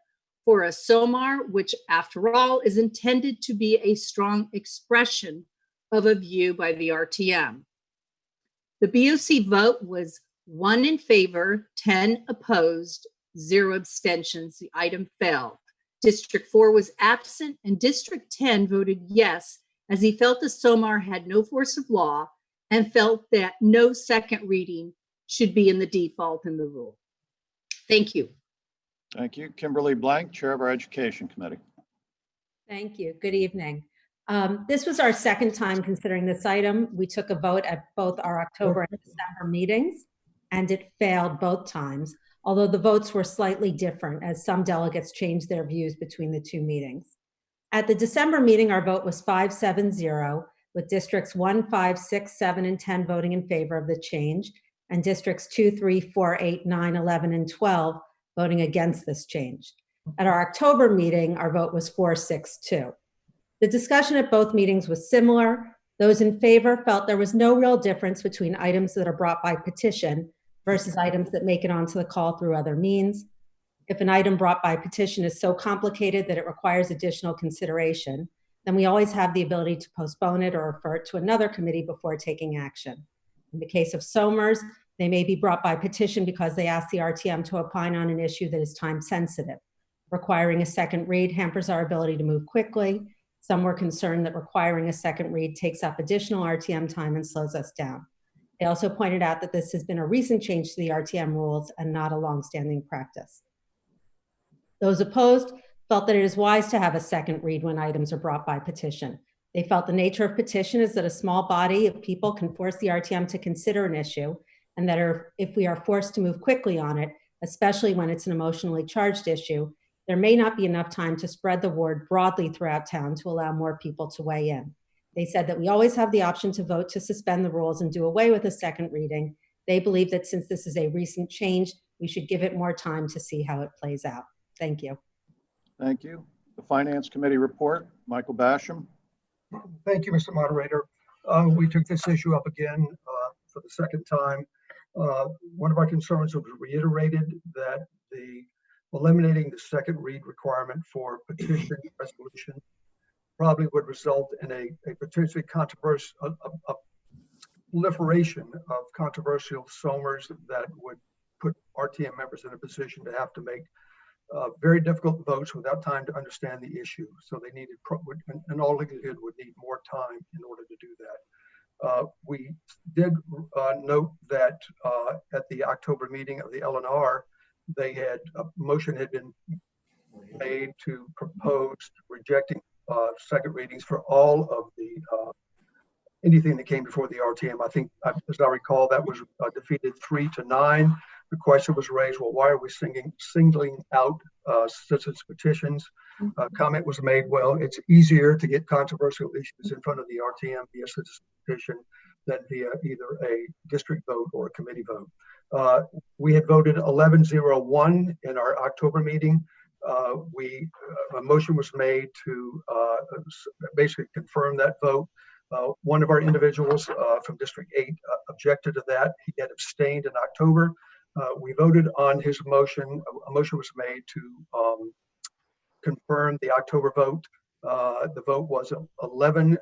for a SOMAR, which after all is intended to be a strong expression of a view by the RTM. The BOC vote was 1 in favor, 10 opposed, 0 abstentions. The item failed. District 4 was absent and District 10 voted yes, as he felt the SOMAR had no force of law and felt that no second reading should be in the default in the rule. Thank you. Thank you. Kimberly Blank, Chair of our Education Committee. Thank you. Good evening. This was our second time considering this item. We took a vote at both our October and December meetings, and it failed both times, although the votes were slightly different as some delegates changed their views between the two meetings. At the December meeting, our vote was 5-7-0, with districts 1, 5, 6, 7, and 10 voting in favor of the change, and districts 2, 3, 4, 8, 9, 11, and 12 voting against this change. At our October meeting, our vote was 4-6-2. The discussion at both meetings was similar. Those in favor felt there was no real difference between items that are brought by petition versus items that make it onto the call through other means. If an item brought by petition is so complicated that it requires additional consideration, then we always have the ability to postpone it or refer it to another committee before taking action. In the case of Somers, They may be brought by petition because they ask the RTM to opine on an issue that is time sensitive. Requiring a second read hampers our ability to move quickly. Some were concerned that requiring a second read takes up additional RTM time and slows us down. They also pointed out that this has been a recent change to the RTM rules and not a longstanding practice. Those opposed felt that it is wise to have a second read when items are brought by petition. They felt the nature of petition is that a small body of people can force the RTM to consider an issue, and that if we are forced to move quickly on it, especially when it's an emotionally charged issue, there may not be enough time to spread the word broadly throughout town to allow more people to weigh in. They said that we always have the option to vote to suspend the rules and do away with a second reading. They believe that since this is a recent change, we should give it more time to see how it plays out. Thank you. Thank you. The Finance Committee report, Michael Basham. Thank you, Mr. Moderator. We took this issue up again for the second time. One of our concerns was reiterated that eliminating the second read requirement for petition resolution probably would result in a potentially controversial, a proliferation of controversial SOMers that would put RTM members in a position to have to make very difficult votes without time to understand the issue. So they needed, and all likelihood would need more time in order to do that. We did note that at the October meeting of the LNR, a motion had been made to propose rejecting second readings for all of the anything that came before the RTM. I think, as I recall, that was defeated 3-9. The question was raised, well, why are we singling out citizens petitions? Comment was made, well, it's easier to get controversial issues in front of the RTM via citizen petition than via either a district vote or a committee vote. We had voted 11-0-1 in our October meeting. A motion was made to basically confirm that vote. One of our individuals from District 8 objected to that. He had abstained in October. We voted on his motion. A motion was made to confirm the October vote. The vote was 11-1-0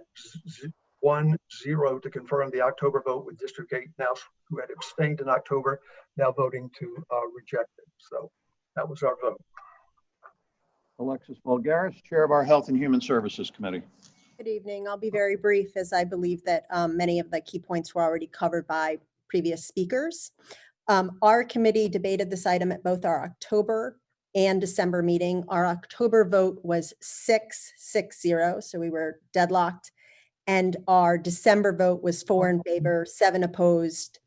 to confirm the October vote, with District 8 now, who had abstained in October, now voting to reject it. So that was our vote. Alexis Bulgaris, Chair of our Health and Human Services Committee. Good evening. I'll be very brief, as I believe that many of the key points were already covered by previous speakers. Our committee debated this item at both our October and December meeting. Our October vote was 6-6-0, so we were deadlocked. And our December vote was 4 in favor, 7 opposed,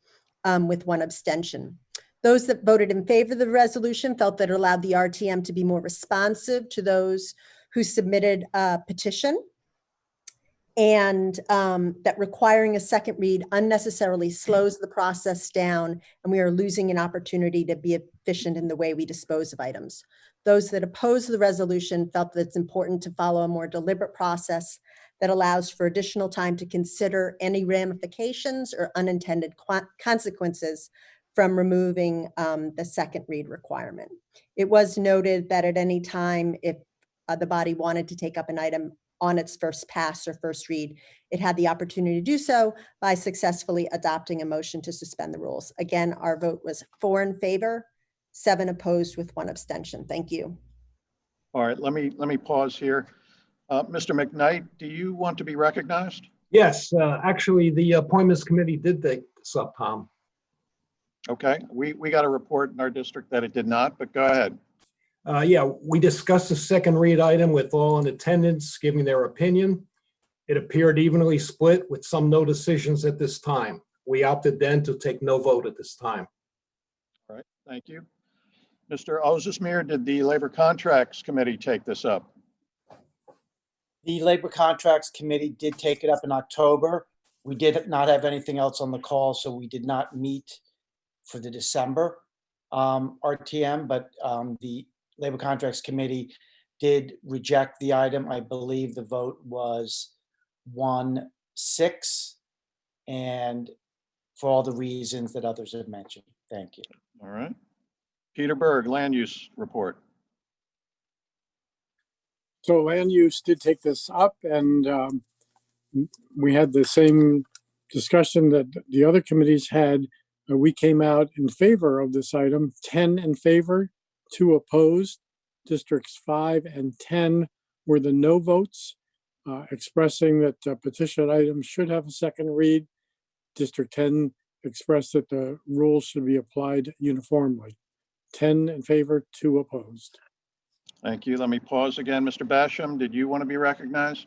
with 1 abstention. Those that voted in favor of the resolution felt that it allowed the RTM to be more responsive to those who submitted a petition, and that requiring a second read unnecessarily slows the process down, and we are losing an opportunity to be efficient in the way we dispose of items. Those that oppose the resolution felt that it's important to follow a more deliberate process that allows for additional time to consider any ramifications or unintended consequences from removing the second read requirement. It was noted that at any time, if the body wanted to take up an item on its first pass or first read, it had the opportunity to do so by successfully adopting a motion to suspend the rules. Again, our vote was 4 in favor, 7 opposed, with 1 abstention. Thank you. All right, let me pause here. Mr. McKnight, do you want to be recognized? Yes, actually, the Appointments Committee did take this up, Tom. Okay, we got a report in our district that it did not, but go ahead. Yeah, we discussed the second read item with all in attendance giving their opinion. It appeared evenly split with some no decisions at this time. We opted then to take no vote at this time. All right, thank you. Mr. Ozesmir, did the Labor Contracts Committee take this up? The Labor Contracts Committee did take it up in October. We did not have anything else on the call, so we did not meet for the December RTM, but the Labor Contracts Committee did reject the item. I believe the vote was 1-6, and for all the reasons that others have mentioned. Thank you. All right. Peter Berg, Land Use Report. So Land Use did take this up, and we had the same discussion that the other committees had we came out in favor of this item, 10 in favor, 2 opposed. Districts 5 and 10 were the no votes, expressing that petition items should have a second read. District 10 expressed that the rules should be applied uniformly. 10 in favor, 2 opposed. Thank you. Let me pause again. Mr. Basham, did you want to be recognized?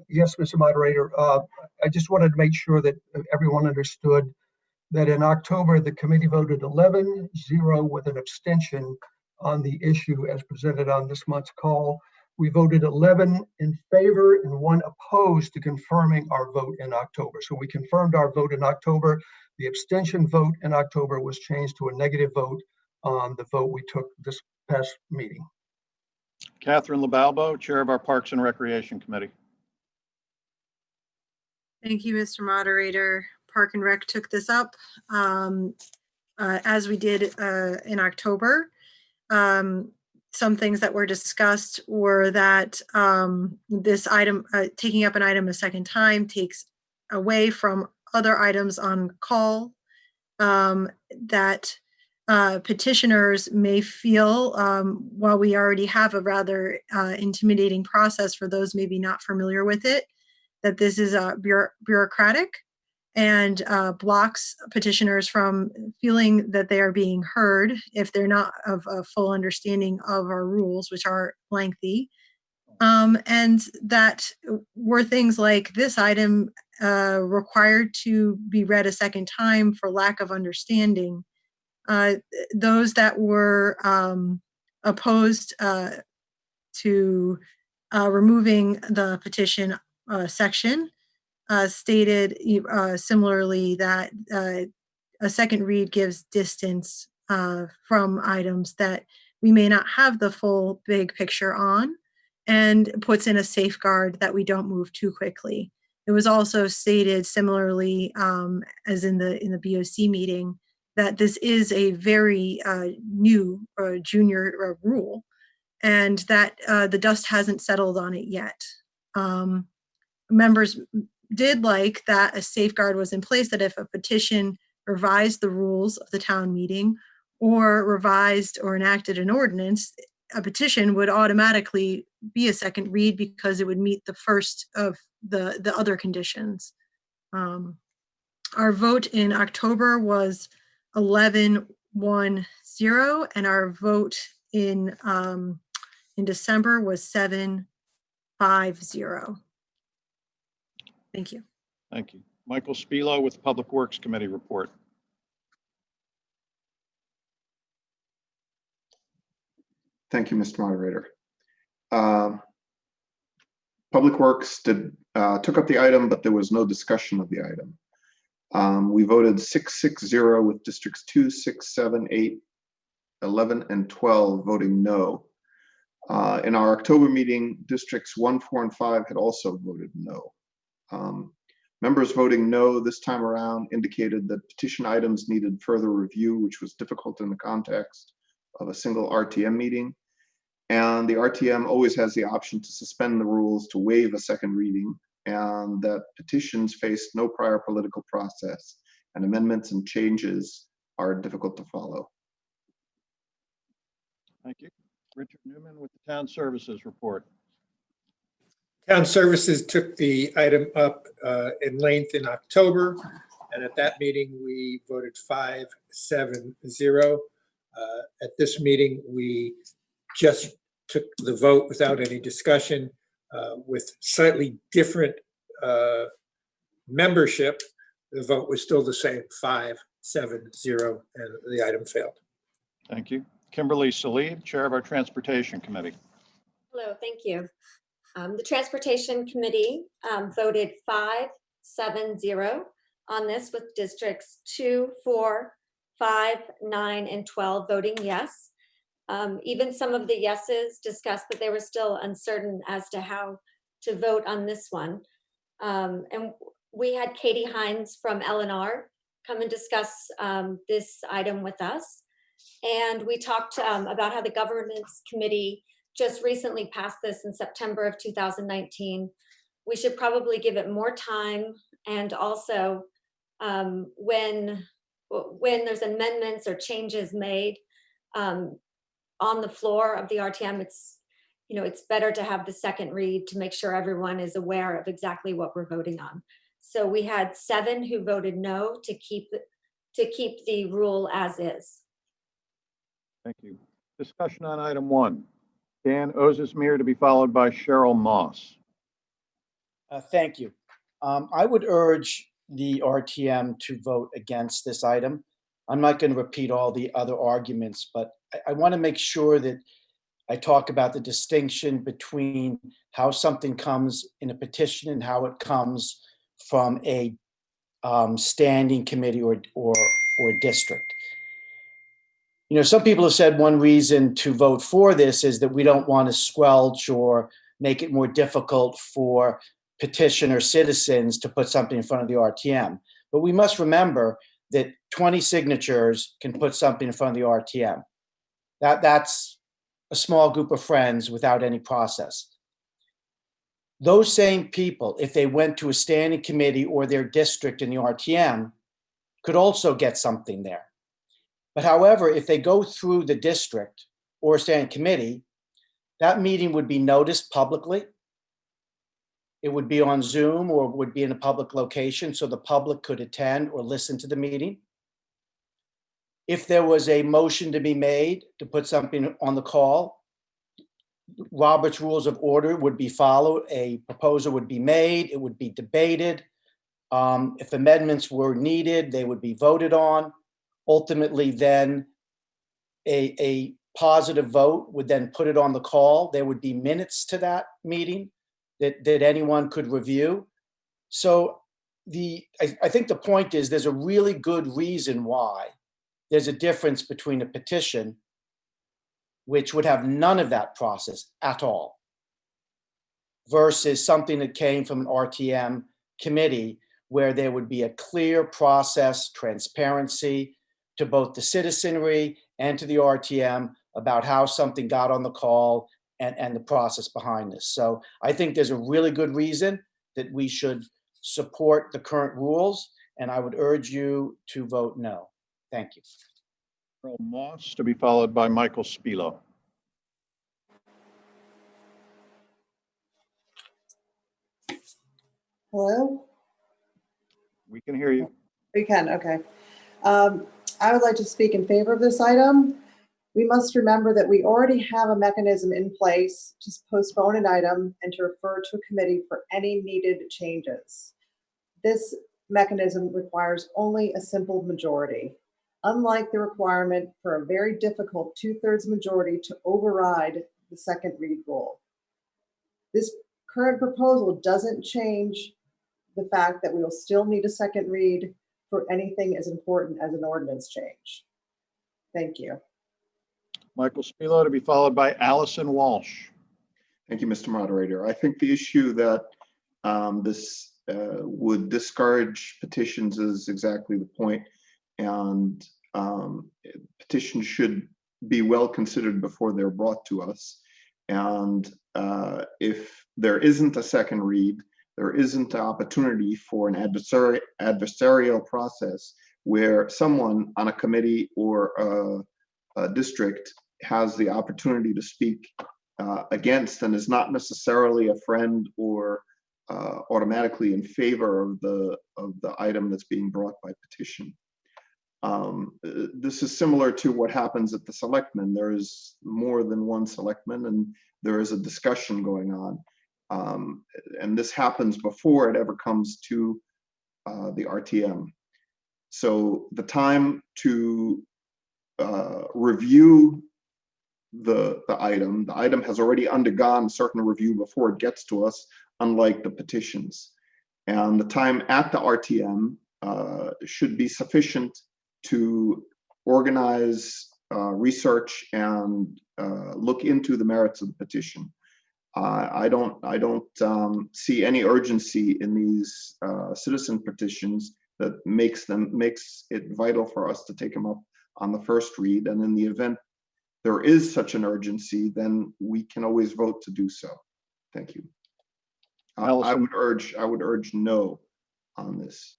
Yes, Mr. Moderator. I just wanted to make sure that everyone understood that in October, the committee voted 11-0 with an abstention on the issue as presented on this month's call. We voted 11 in favor and 1 opposed to confirming our vote in October. So we confirmed our vote in October. The abstention vote in October was changed to a negative vote on the vote we took this past meeting. Catherine LaBalbo, Chair of our Parks and Recreation Committee. Thank you, Mr. Moderator. Park and Rec took this up as we did in October. Some things that were discussed were that this item, taking up an item a second time, takes away from other items on call, that petitioners may feel, while we already have a rather intimidating process for those maybe not familiar with it, that this is bureaucratic and blocks petitioners from feeling that they are being heard if they're not of a full understanding of our rules, which are lengthy. And that were things like this item required to be read a second time for lack of understanding. Those that were opposed to removing the petition section stated similarly that a second read gives distance from items that we may not have the full big picture on, and puts in a safeguard that we don't move too quickly. It was also stated similarly as in the BOC meeting that this is a very new junior rule, and that the dust hasn't settled on it yet. Members did like that a safeguard was in place that if a petition revised the rules of the town meeting or revised or enacted an ordinance, a petition would automatically be a second read because it would meet the first of the other conditions. Our vote in October was 11-1-0, and our vote in December was 7-5-0. Thank you. Thank you. Michael Spilo with Public Works Committee report. Thank you, Mr. Moderator. Public Works took up the item, but there was no discussion of the item. We voted 6-0 with districts 2, 6, 7, 8, 11, and 12 voting no. In our October meeting, districts 1, 4, and 5 had also voted no. Members voting no this time around indicated that petition items needed further review, which was difficult in the context of a single RTM meeting. And the RTM always has the option to suspend the rules to waive a second reading, and that petitions face no prior political process, and amendments and changes are difficult to follow. Thank you. Richard Newman with the Town Services report. Town Services took the item up in length in October, and at that meeting, we voted 5-7-0. At this meeting, we just took the vote without any discussion with slightly different membership. The vote was still the same, 5-7-0, and the item failed. Thank you. Kimberly Salib, Chair of our Transportation Committee. Hello, thank you. The Transportation Committee voted 5-7-0 on this, with districts 2, 4, 5, 9, and 12 voting yes. Even some of the yeses discussed that they were still uncertain as to how to vote on this one. And we had Katie Hines from L&R come and discuss this item with us. And we talked about how the Governance Committee just recently passed this in September of 2019. We should probably give it more time and also when there's amendments or changes made on the floor of the RTM, it's better to have the second read to make sure everyone is aware of exactly what we're voting on. So we had 7 who voted no to keep the rule as is. Thank you. Discussion on item 1. Dan Ozismir to be followed by Cheryl Moss. Thank you. I would urge the RTM to vote against this item. I'm not going to repeat all the other arguments, but I want to make sure that I talk about the distinction between how something comes in a petition and how it comes from a standing committee or district. Some people have said one reason to vote for this is that we don't want to squelch or make it more difficult for petitioner citizens to put something in front of the RTM. But we must remember that 20 signatures can put something in front of the RTM. That's a small group of friends without any process. Those same people, if they went to a standing committee or their district in the RTM, could also get something there. But however, if they go through the district or a standing committee, that meeting would be noticed publicly. It would be on Zoom or would be in a public location so the public could attend or listen to the meeting. If there was a motion to be made to put something on the call, Robert's Rules of Order would be followed. A proposal would be made. It would be debated. If amendments were needed, they would be voted on. Ultimately, then a positive vote would then put it on the call. There would be minutes to that meeting that anyone could review. So I think the point is there's a really good reason why there's a difference between a petition, which would have none of that process at all, versus something that came from an RTM committee where there would be a clear process, transparency to both the citizenry and to the RTM about how something got on the call and the process behind this. So I think there's a really good reason that we should support the current rules, and I would urge you to vote no. Thank you. Cheryl Moss to be followed by Michael Spilo. Hello? We can hear you. We can, okay. I would like to speak in favor of this item. We must remember that we already have a mechanism in place to postpone an item and to refer to a committee for any needed changes. This mechanism requires only a simple majority, unlike the requirement for a very difficult 2/3 majority to override the second read rule. This current proposal doesn't change the fact that we will still need a second read for anything as important as an ordinance change. Thank you. Michael Spilo to be followed by Allison Walsh. Thank you, Mr. Moderator. I think the issue that this would discourage petitions is exactly the point. And petitions should be well considered before they're brought to us. And if there isn't a second read, there isn't an opportunity for an adversarial process where someone on a committee or a district has the opportunity to speak against and is not necessarily a friend or automatically in favor of the item that's being brought by petition. This is similar to what happens at the selectmen. There is more than one selectman and there is a discussion going on. And this happens before it ever comes to the RTM. So the time to review the item has already undergone a certain review before it gets to us, unlike the petitions. And the time at the RTM should be sufficient to organize research and look into the merits of the petition. I don't see any urgency in these citizen petitions that makes it vital for us to take them up on the first read. And in the event there is such an urgency, then we can always vote to do so. Thank you. I would urge no on this.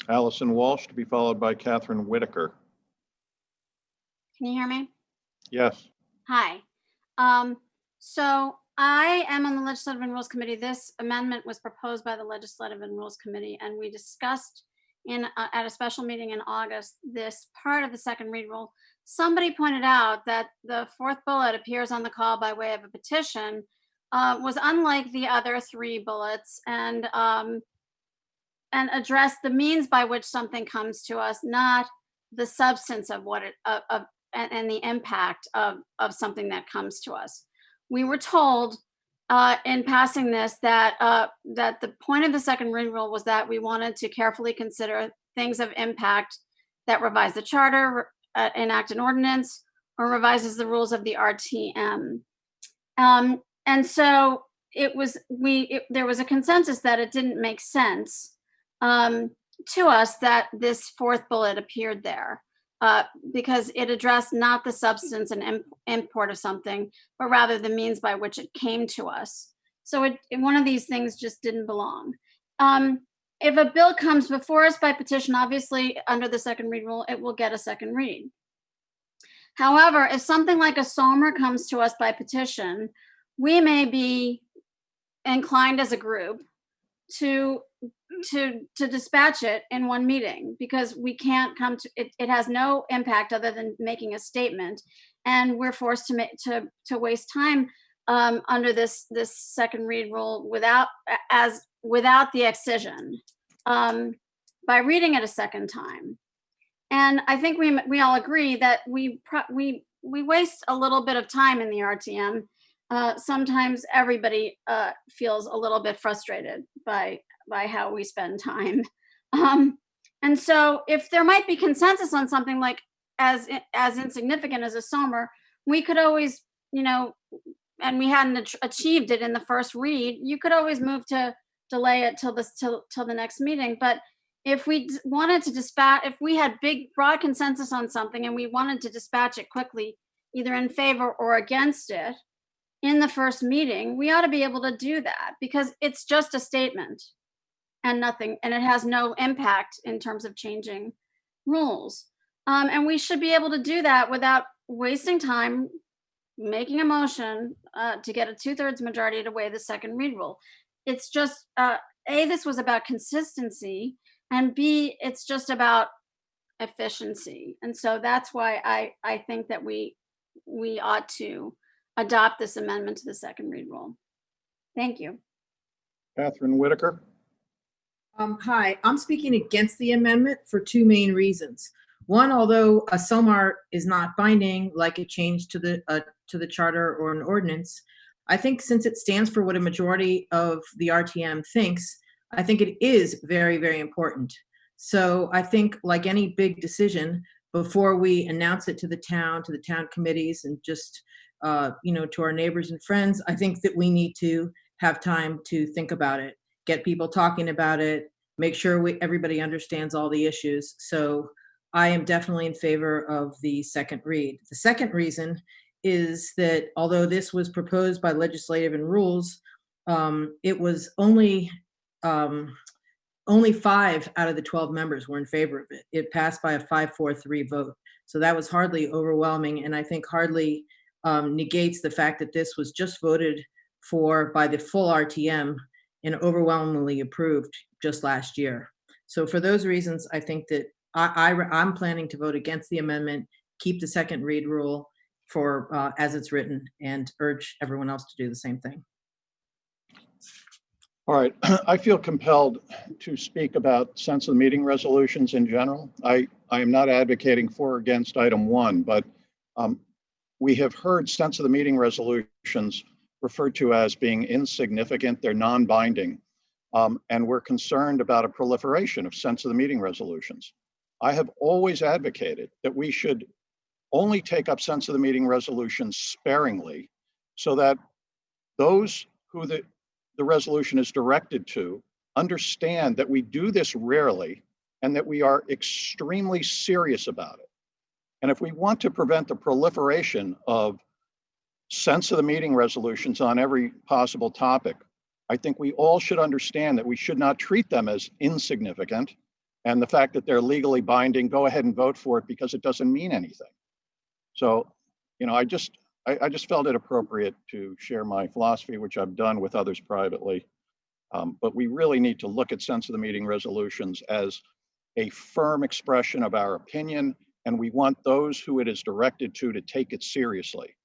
Allison Walsh, to be followed by Catherine Whitaker. Can you hear me? Yes. Hi. So I am on the Legislative and Rules Committee. This amendment was proposed by the Legislative and Rules Committee, and we discussed at a special meeting in August this part of the second read rule. Somebody pointed out that the fourth bullet appears on the call by way of a petition was unlike the other three bullets, and addressed the means by which something comes to us, not the substance of what it and the impact of something that comes to us. We were told in passing this that that the point of the second read rule was that we wanted to carefully consider things of impact that revise the charter, enact an ordinance, or revises the rules of the RTM. And so it was there was a consensus that it didn't make sense to us that this fourth bullet appeared there. Because it addressed not the substance and import of something, but rather the means by which it came to us. So one of these things just didn't belong. If a bill comes before us by petition, obviously under the second read rule, it will get a second read. However, if something like a SOMR comes to us by petition, we may be inclined as a group to dispatch it in one meeting, because we can't come to it. It has no impact other than making a statement, and we're forced to waste time under this second read rule without the excision by reading it a second time. And I think we all agree that we waste a little bit of time in the RTM. Sometimes everybody feels a little bit frustrated by how we spend time. And so if there might be consensus on something like as insignificant as a SOMR, we could always, and we hadn't achieved it in the first read, you could always move to delay it till the next meeting. But if we wanted to if we had broad consensus on something and we wanted to dispatch it quickly, either in favor or against it in the first meeting, we ought to be able to do that, because it's just a statement and nothing, and it has no impact in terms of changing rules. And we should be able to do that without wasting time making a motion to get a 2/3 majority to waive the second read rule. It's just, A, this was about consistency, and B, it's just about efficiency. And so that's why I think that we ought to adopt this amendment to the second read rule. Thank you. Catherine Whitaker. Hi, I'm speaking against the amendment for two main reasons. One, although a SOMR is not binding, like a change to the charter or an ordinance, I think since it stands for what a majority of the RTM thinks, I think it is very, very important. So I think, like any big decision, before we announce it to the town committees, and just to our neighbors and friends, I think that we need to have time to think about it, get people talking about it, make sure everybody understands all the issues. So I am definitely in favor of the second read. The second reason is that although this was proposed by Legislative and Rules, it was only 5 out of the 12 members were in favor of it. It passed by a 5-4-3 vote. So that was hardly overwhelming, and I think hardly negates the fact that this was just voted for by the full RTM and overwhelmingly approved just last year. So for those reasons, I think that I'm planning to vote against the amendment, keep the second read rule for as it's written, and urge everyone else to do the same thing. All right, I feel compelled to speak about sense of the meeting resolutions in general. I am not advocating for or against item 1, but we have heard sense of the meeting resolutions referred to as being insignificant, they're non-binding, and we're concerned about a proliferation of sense of the meeting resolutions. I have always advocated that we should only take up sense of the meeting resolutions sparingly, so that those who the resolution is directed to understand that we do this rarely and that we are extremely serious about it. And if we want to prevent the proliferation of sense of the meeting resolutions on every possible topic, I think we all should understand that we should not treat them as insignificant, And the fact that they're legally binding, go ahead and vote for it because it doesn't mean anything. So, you know, I just felt it appropriate to share my philosophy, which I've done with others privately. But we really need to look at sense of the meeting resolutions as a firm expression of our opinion, and we want those who it is directed to take it seriously.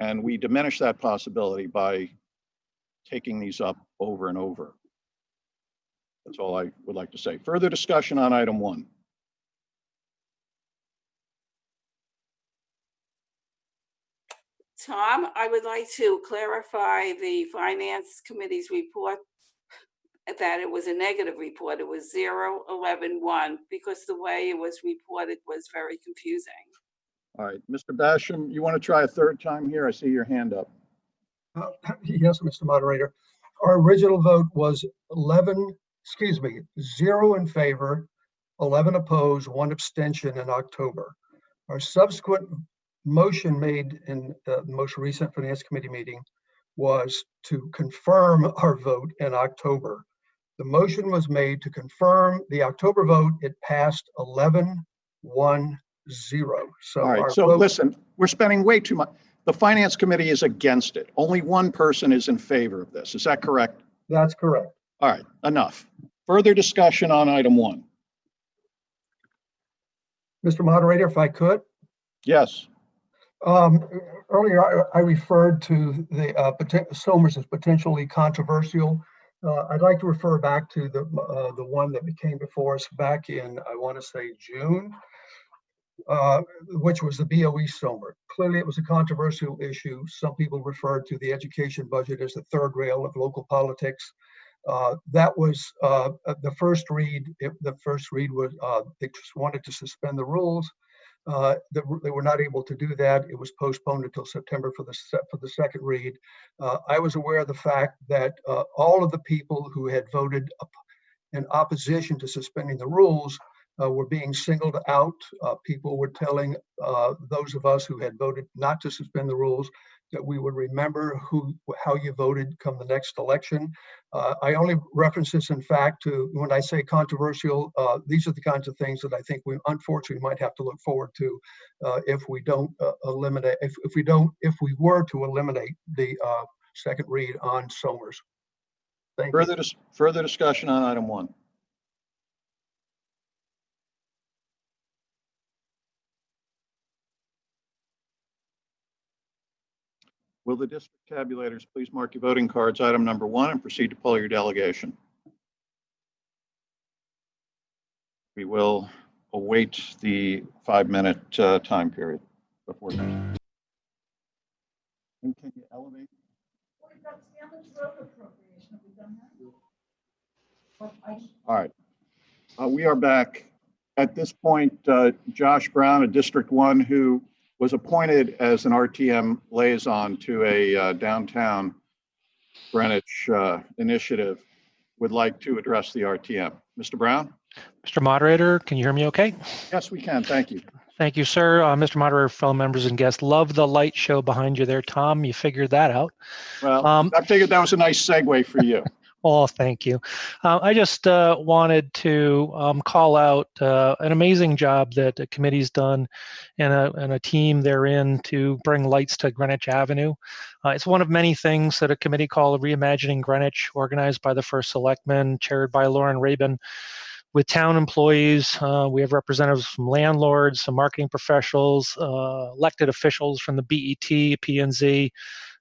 And we diminish that possibility by taking these up over and over. That's all I would like to say. Further discussion on item 1. Tom, I would like to clarify the Finance Committee's report, that it was a negative report. It was 0, 11, 1, because the way it was reported was very confusing. All right, Mr. Basham, you want to try a third time here? I see your hand up. Yes, Mr. Moderator. Our original vote was 0 in favor, 11 opposed, 1 abstention in October. Our subsequent motion made in the most recent Finance Committee meeting was to confirm our vote in October. The motion was made to confirm the October vote. It passed 11-1-0. So, all right, so listen, we're spending way too much. The Finance Committee is against it. Only one person is in favor of this. Is that correct? That's correct. All right, enough. Further discussion on item 1. Mr. Moderator, if I could. Yes. Earlier, I referred to the Somers as potentially controversial. I'd like to refer back to the one that came before us back in, I want to say, June, which was the BOE Somer. Clearly, it was a controversial issue. Some people referred to the education budget as the third rail of local politics. That was the first read. The first read was they just wanted to suspend the rules. They were not able to do that. It was postponed until September for the second read. I was aware of the fact that all of the people who had voted in opposition to suspending the rules were being singled out. People were telling those of us who had voted not to suspend the rules that we would remember how you voted come the next election. I only reference this, in fact, to when I say controversial. These are the kinds of things that I think we unfortunately might have to look forward to if we don't eliminate, if we were to eliminate the second read on Somers. Thank you. Further discussion on item 1. Will the district tabulators please mark your voting cards, item number 1, and proceed to poll your delegation. We will await the 5-minute time period before that. And can you elevate? All right. We are back. At this point, Josh Brown, of District 1, who was appointed as an RTM liaison to a downtown Greenwich initiative, would like to address the RTM. Mr. Brown? Mr. Moderator, can you hear me okay? Yes, we can. Thank you. Thank you, sir. Mr. Moderator, fellow members and guests, love the light show behind you there, Tom. You figured that out. Well, I figured that was a nice segue for you. Oh, thank you. I just wanted to call out an amazing job that the committee's done and a team therein to bring lights to Greenwich Avenue. It's one of many things that a committee called Reimagining Greenwich, organized by the First Selectman, chaired by Lauren Rabin, with town employees. We have representatives from landlords, some marketing professionals, elected officials from the BET, P&Z,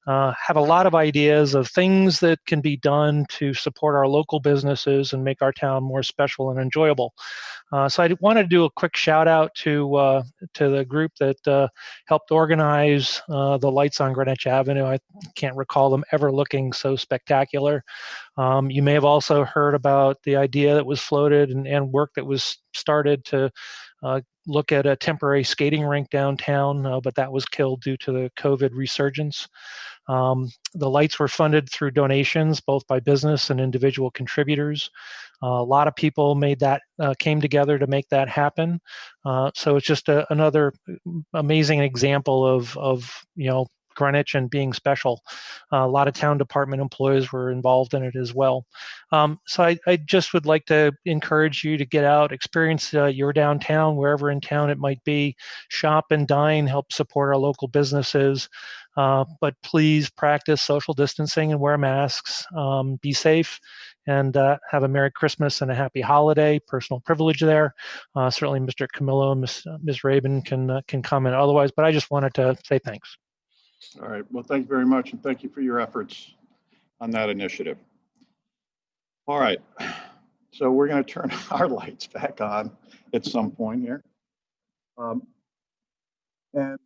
have a lot of ideas of things that can be done to support our local businesses and make our town more special and enjoyable. So I wanted to do a quick shout out to the group that helped organize the lights on Greenwich Avenue. I can't recall them ever looking so spectacular. You may have also heard about the idea that was floated and work that was started to look at a temporary skating rink downtown, but that was killed due to the COVID resurgence. The lights were funded through donations, both by business and individual contributors. A lot of people made that, came together to make that happen. So it's just another amazing example of Greenwich and being special. A lot of town department employees were involved in it as well. So I just would like to encourage you to get out, experience your downtown, wherever in town it might be, shop and dine, help support our local businesses. But please practice social distancing and wear masks. Be safe, and have a Merry Christmas and a Happy Holiday. Personal privilege there. Certainly Mr. Camillo and Ms. Rabin can comment otherwise, but I just wanted to say thanks. All right. Well, thank you very much, and thank you for your efforts on that initiative. All right. So we're going to turn our lights back on at some point here. And I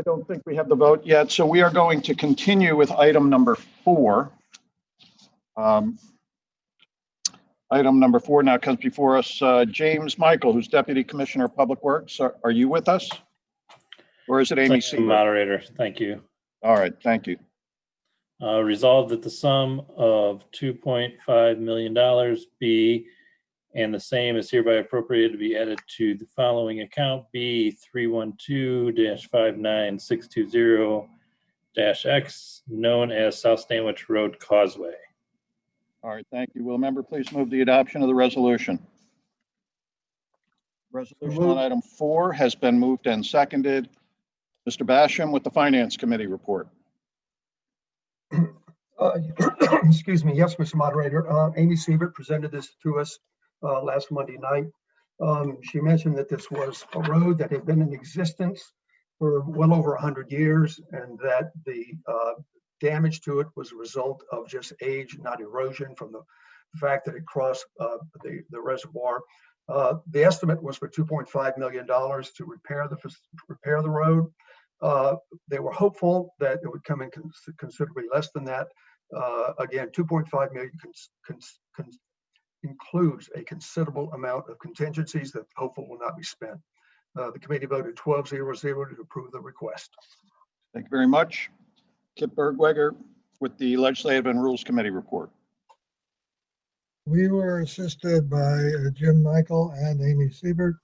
don't think we have the vote yet, so we are going to continue with item number 4. Item number 4 now comes before us. James Michael, who's Deputy Commissioner of Public Works. Are you with us? Or is it Amy Thank you, Siebert? Moderator, thank you. All right, thank you. Resolved that the sum of $2.5 million be, and the same is hereby appropriated to be added to the following account, B 312-59620-X, known as South Stanwich Road Causeway. All right, thank you. Will a member please move the adoption of the resolution? Resolution on item 4 has been moved and seconded. Mr. Basham with the Finance Committee report. Excuse me. Yes, Mr. Moderator. Amy Siebert presented this to us last Monday night. She mentioned that this was a road that had been in existence for well over 100 years, and that the damage to it was a result of just age, not erosion, from the fact that it crossed the reservoir. The estimate was for $2.5 million to repair the road. They were hopeful that it would come in considerably less than that. Again, $2.5 million includes a considerable amount of contingencies that hopeful will not be spent. The committee voted 12-0-0 to approve the request. Thank you very much. Kip Bergweger with the Legislative and Rules Committee report. We were assisted by Jim Michael and Amy Siebert,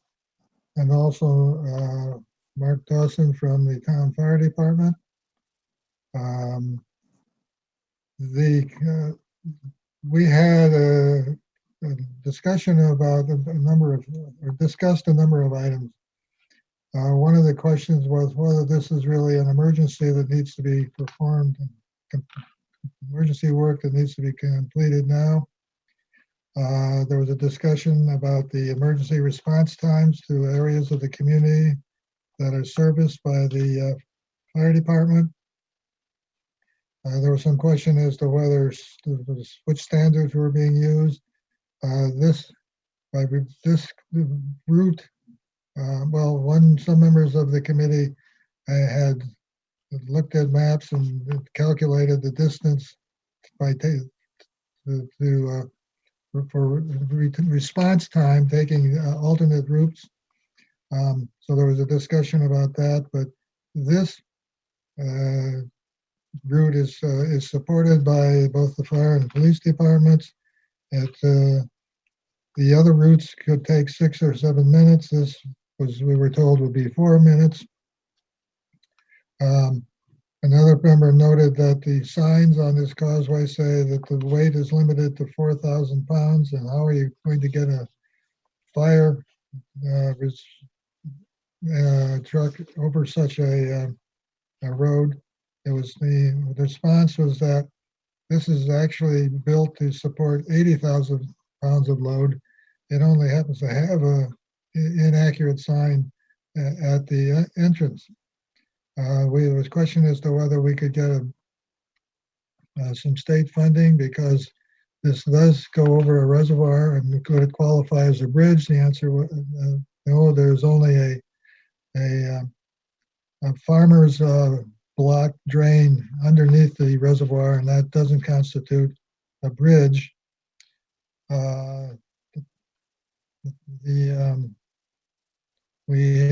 and also Mark Dawson from the Town Fire Department. We had a discussion about discussed a number of items. One of the questions was whether this is really an emergency that needs to be performed, emergency work that needs to be completed now. There was a discussion about the emergency response times to areas of the community that are serviced by the fire department. There was some question as to whether which standards were being used. This route, some members of the committee had looked at maps and calculated the distance for response time, taking alternate routes. So there was a discussion about that, but this route is supported by both the fire and police departments. The other routes could take 6 or 7 minutes. This we were told would be 4 minutes. Another member noted that the signs on this causeway say that the weight is limited to 4,000 pounds, and how are you going to get a fire truck over such a road? The response was that this is actually built to support 80,000 pounds of load. It only happens to have an inaccurate sign at the entrance. There was a question as to whether we could get some state funding, because this does go over a reservoir, and could it qualify as a bridge? The answer was no. There's only a farmer's block drain underneath the reservoir, and that doesn't constitute a bridge. We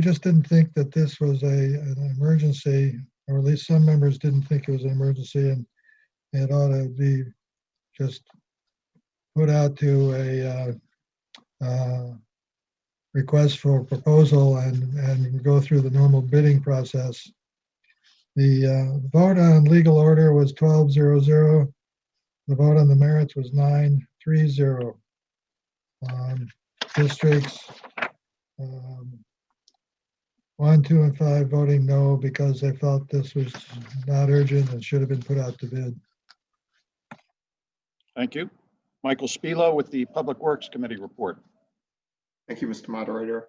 just didn't think that this was an emergency, or at least some members didn't think it was an emergency, and it ought to be just put out to a request for proposal and go through the normal bidding process The vote on legal order was 12-0-0. The vote on the merits was 9-3-0. Districts 1, 2, and 5 voting no because they felt this was not urgent and should have been put out to bid. Thank you. Michael Spilo with the Public Works Committee report. Thank you, Mr. Moderator.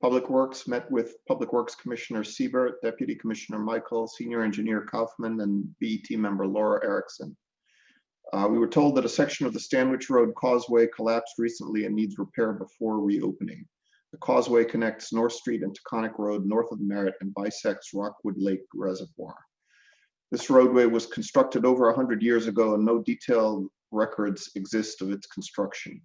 Public Works met with Public Works Commissioner Siebert, Deputy Commissioner Michael, Senior Engineer Kaufman, and BET member Laura Erickson. We were told that a section of the Stanwich Road Causeway collapsed recently and needs repair before reopening. The causeway connects North Street and Taconic Road north of the Merritt and bisects Rockwood Lake Reservoir. This roadway was constructed over 100 years ago and no detailed records exist of its construction.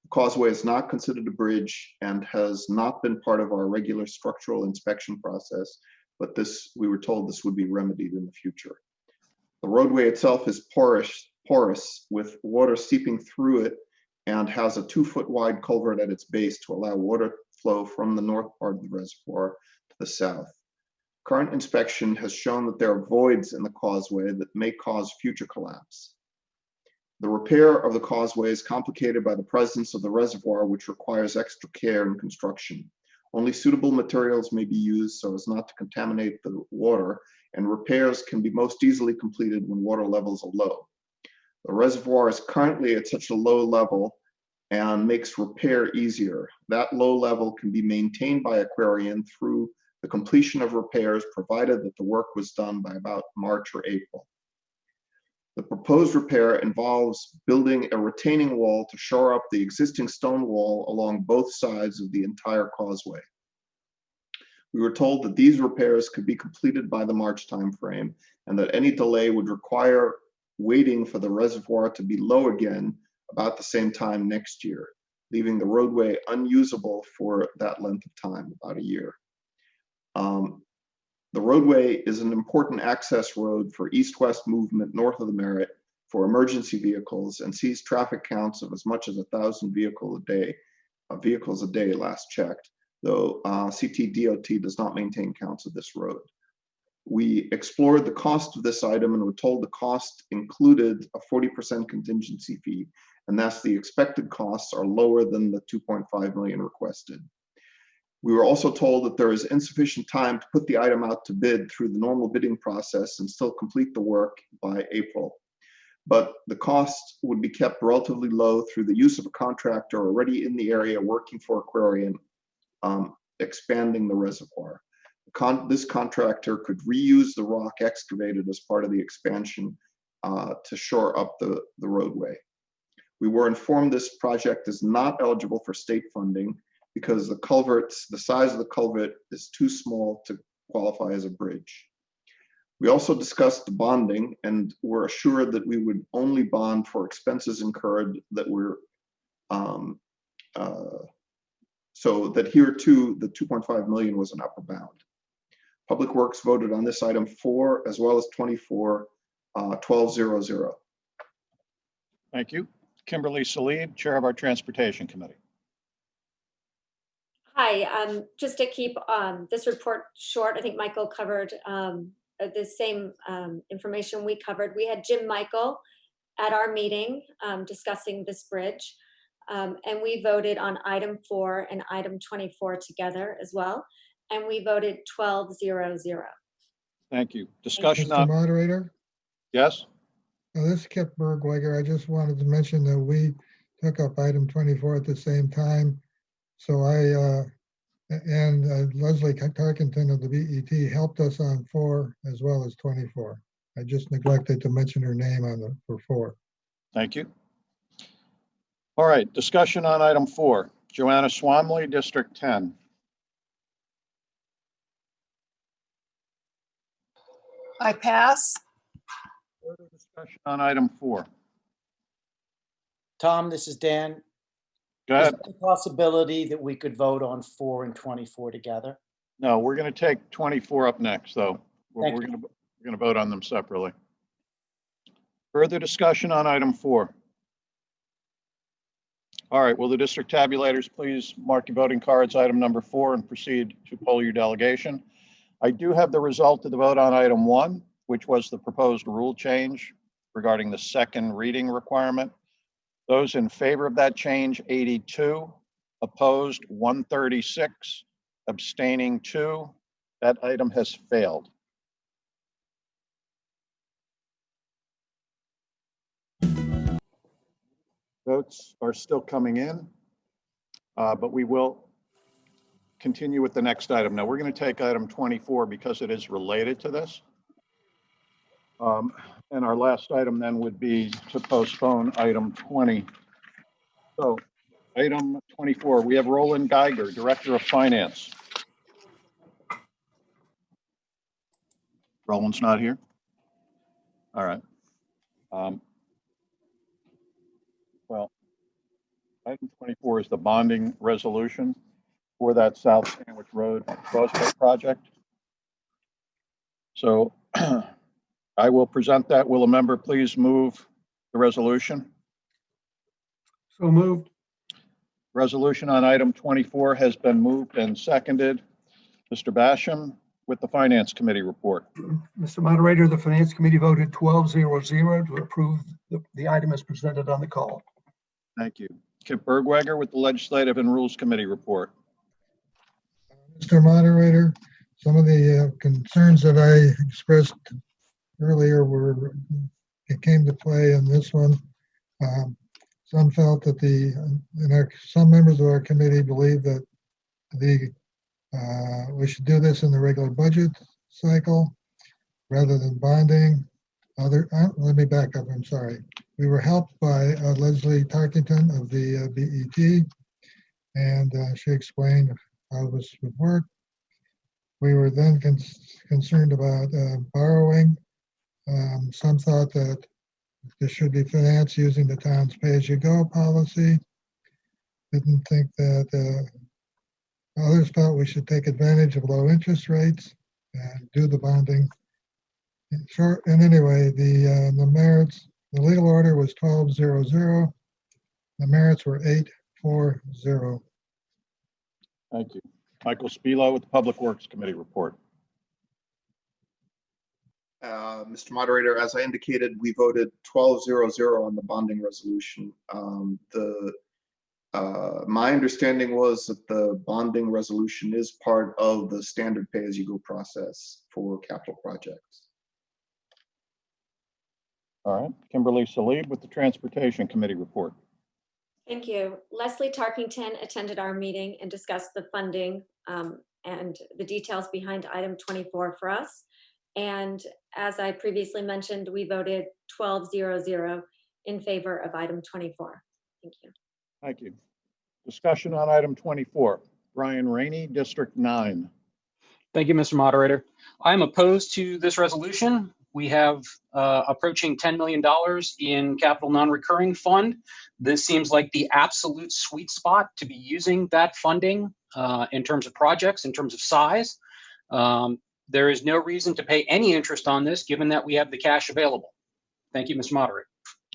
The causeway is not considered a bridge and has not been part of our regular structural inspection process, but we were told this would be remedied in the future. The roadway itself is porous with water seeping through it and has a 2-foot wide culvert at its base to allow water flow from the north part of the reservoir to the south. Current inspection has shown that there are voids in the causeway that may cause future collapse. The repair of the causeway is complicated by the presence of the reservoir, which requires extra care and construction. Only suitable materials may be used so as not to contaminate the water, and repairs can be most easily completed when water levels are low. The reservoir is currently at such a low level and makes repair easier. That low level can be maintained by Aquarian through the completion of repairs, provided that the work was done by about March or April. The proposed repair involves building a retaining wall to shore up the existing stone wall along both sides of the entire causeway. We were told that these repairs could be completed by the March timeframe and that any delay would require waiting for the reservoir to be low again about the same time next year, leaving the roadway unusable for that length of time, about a year. The roadway is an important access road for east-west movement north of the Merritt for emergency vehicles and sees traffic counts of as much as 1,000 vehicles a day last checked, though CTDOT does not maintain counts of this road. We explored the cost of this item and were told the cost included a 40% contingency fee, and thus the expected costs are lower than the $2.5 million requested. We were also told that there is insufficient time to put the item out to bid through the normal bidding process and still complete the work by April. But the cost would be kept relatively low through the use of a contractor already in the area working for Aquarian, expanding the reservoir. This contractor could reuse the rock excavated as part of the expansion to shore up the roadway. We were informed this project is not eligible for state funding because the size of the culvert is too small to qualify as a bridge. We also discussed the bonding and were assured that we would only bond for expenses incurred that were, so that here too, the 2.5 million was an upper bound. Public Works voted on this item 4 as well as 24, 12-0-0. Thank you. Kimberly Salid, Chair of our Transportation Committee. Hi, just to keep this report short, I think Michael covered the same information we covered. We had Jim Michael at our meeting discussing this bridge, and we voted on item 4 and item 24 together as well, and we voted 12-0-0. Thank you. Discussion Mr. on, Moderator, yes? this is Kip Bergwegger. I just wanted to mention that we took up item 24 at the same time. So Leslie Tarkenton of the BET helped us on 4 as well as 24. I just neglected to mention her name for 4. Thank you. All right, discussion on item 4. Joanna Swamley, District 10. I pass. Further discussion on item 4. Tom, this is Dan. Go ahead. Is there a possibility that we could vote on 4 and 24 together? No, we're going to take 24 up next, though. We're Thank you. going to vote on them separately. Further discussion on item 4. All right, will the district tabulators please mark your voting cards, item number 4, and proceed to poll your delegation. I do have the result of the vote on item 1, which was the proposed rule change regarding the second reading requirement. Those in favor of that change, 82, opposed 136, abstaining 2. That item has failed. Votes are still coming in, but we will continue with the next item. Now we're going to take item 24 because it is related to this. And our last item then would be to postpone item 20. So item 24, we have Roland Geiger, Director of Finance. Roland's not here? All right. Well, item 24 is the bonding resolution for that South Sandwich Road Rosebud project. So I will present that. Will a member please move the resolution? So moved. Resolution on item 24 has been moved and seconded. Mr. Basham with the Finance Committee report. Mr. Moderator, the Finance Committee voted 12-0-0 to approve the item as presented on the call. Thank you. Kip Bergweger with the Legislative and Rules Committee report. Mr. Moderator, some of the concerns that I expressed earlier it came to play in this one. Some felt that some members of our committee believe that we should do this in the regular budget cycle rather than bonding. Let me back up, I'm sorry. We were helped by Leslie Tarkington of the BET, and she explained how this would work. We were then concerned about borrowing. Some thought that this should be financed using the town's pay-as-you-go policy. Didn't think that others felt we should take advantage of low interest rates and do the bonding. In short, and anyway, the merits, the legal order was 12-0-0. The merits were 8-4-0. Thank you. Michael Spilo with the Public Works Committee report. Mr. Moderator, as I indicated, we voted 12-0-0 on the bonding resolution. My understanding was that the bonding resolution is part of the standard pay-as-you-go process for capital projects. All right. Kimberly Salib with the Transportation Committee report. Thank you. Leslie Tarkington attended our meeting and discussed the funding and the details behind item 24 for us. And as I previously mentioned, we voted 12-0-0 in favor of item 24. Thank you. Thank you. Discussion on item 24. Brian Rainey, District 9. Thank you, Mr. Moderator. I'm opposed to this resolution. We have approaching $10 million in capital non-recurring fund. This seems like the absolute sweet spot to be using that funding in terms of projects, in terms of size. There is no reason to pay any interest on this, given that we have the cash available. Thank you, Mr. Moderator.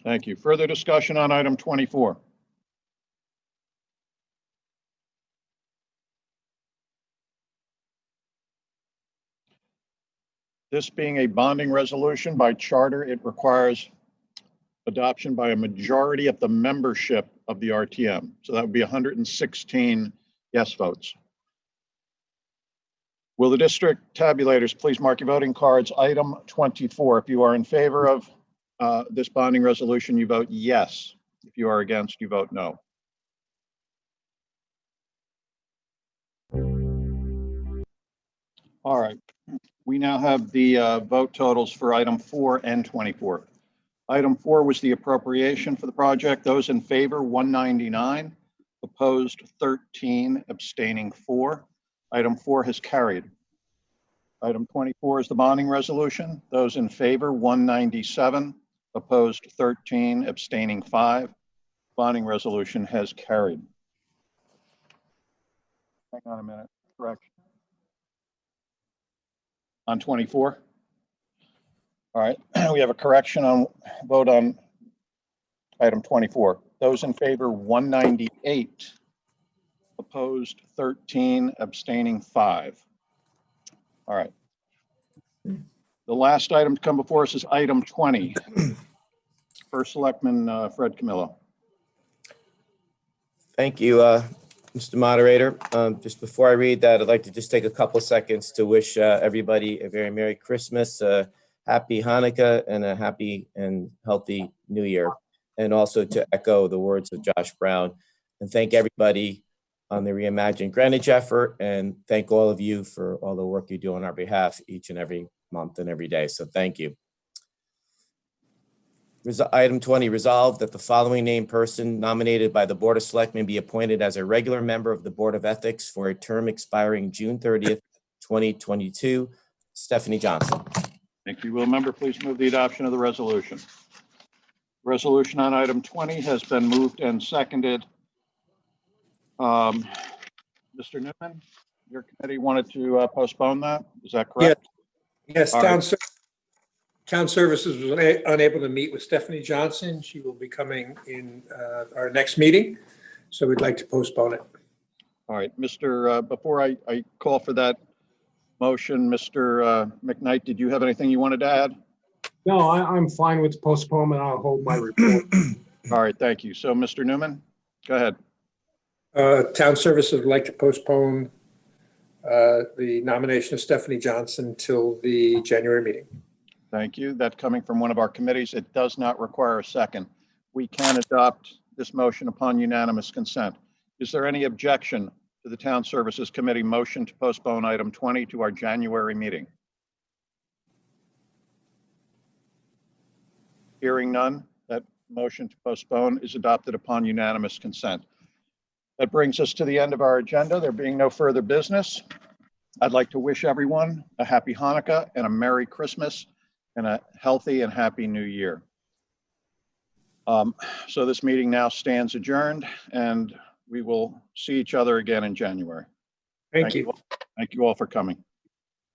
Thank you. Further discussion on item 24. This being a bonding resolution by charter, it requires adoption by a majority of the membership of the RTM. So that would be 116 yes votes. Will the district tabulators please mark your voting cards? Item 24. If you are in favor of this bonding resolution, you vote yes. If you are against, you vote no. All right. We now have the vote totals for item 4 and 24. Item 4 was the appropriation for the project. Those in favor, 199. Opposed, 13. Abstaining, 4. Item 4 has carried. Item 24 is the bonding resolution. Those in favor, 197. Opposed, 13. Abstaining, 5. Bonding resolution has carried. Hang on a minute. Correction. On 24. All right, we have a correction on vote on item 24. Those in favor, 198. Opposed, 13. Abstaining, 5. All right. The last item to come before us is item 20. First Selectman Fred Camillo. Thank you, Mr. Moderator. Just before I read that, I'd like to just take a couple seconds to wish everybody a very Merry Christmas, a Happy Hanukkah, and a happy and healthy New Year. And also to echo the words of Josh Brown and thank everybody on the Reimagine Greenwich effort, and thank all of you for all the work you do on our behalf each and every month and every day. So thank you. Item 20, resolved that the following named person nominated by the Board of Selectmen be appointed as a regular member of the Board of Ethics for a term expiring June 30th, 2022. Stephanie Johnson. Thank you. Will a member please move the adoption of the resolution? Resolution on item 20 has been moved and seconded. Mr. Newman, your committee wanted to postpone that. Is that correct? Yes, All right. Town Services was unable to meet with Stephanie Johnson. She will be coming in our next meeting, so we'd like to postpone it. All right, Mr. Before I call for that motion, Mr. McKnight, did you have anything you wanted to add? No, I'm fine with the postponement. I'll hold my report. All right, thank you. So, Mr. Newman, go ahead. Town Services would like to postpone the nomination of Stephanie Johnson till the January meeting. Thank you. That coming from one of our committees, it does not require a second. We can adopt this motion upon unanimous consent. Is there any objection to the Town Services Committee motion to postpone item 20 to our January meeting? Hearing none, that motion to postpone is adopted upon unanimous consent. That brings us to the end of our agenda. There being no further business, I'd like to wish everyone a happy Hanukkah and a Merry Christmas and a healthy and happy New Year. So this meeting now stands adjourned, and we will see each other again in January. Thank you. Thank you all for coming.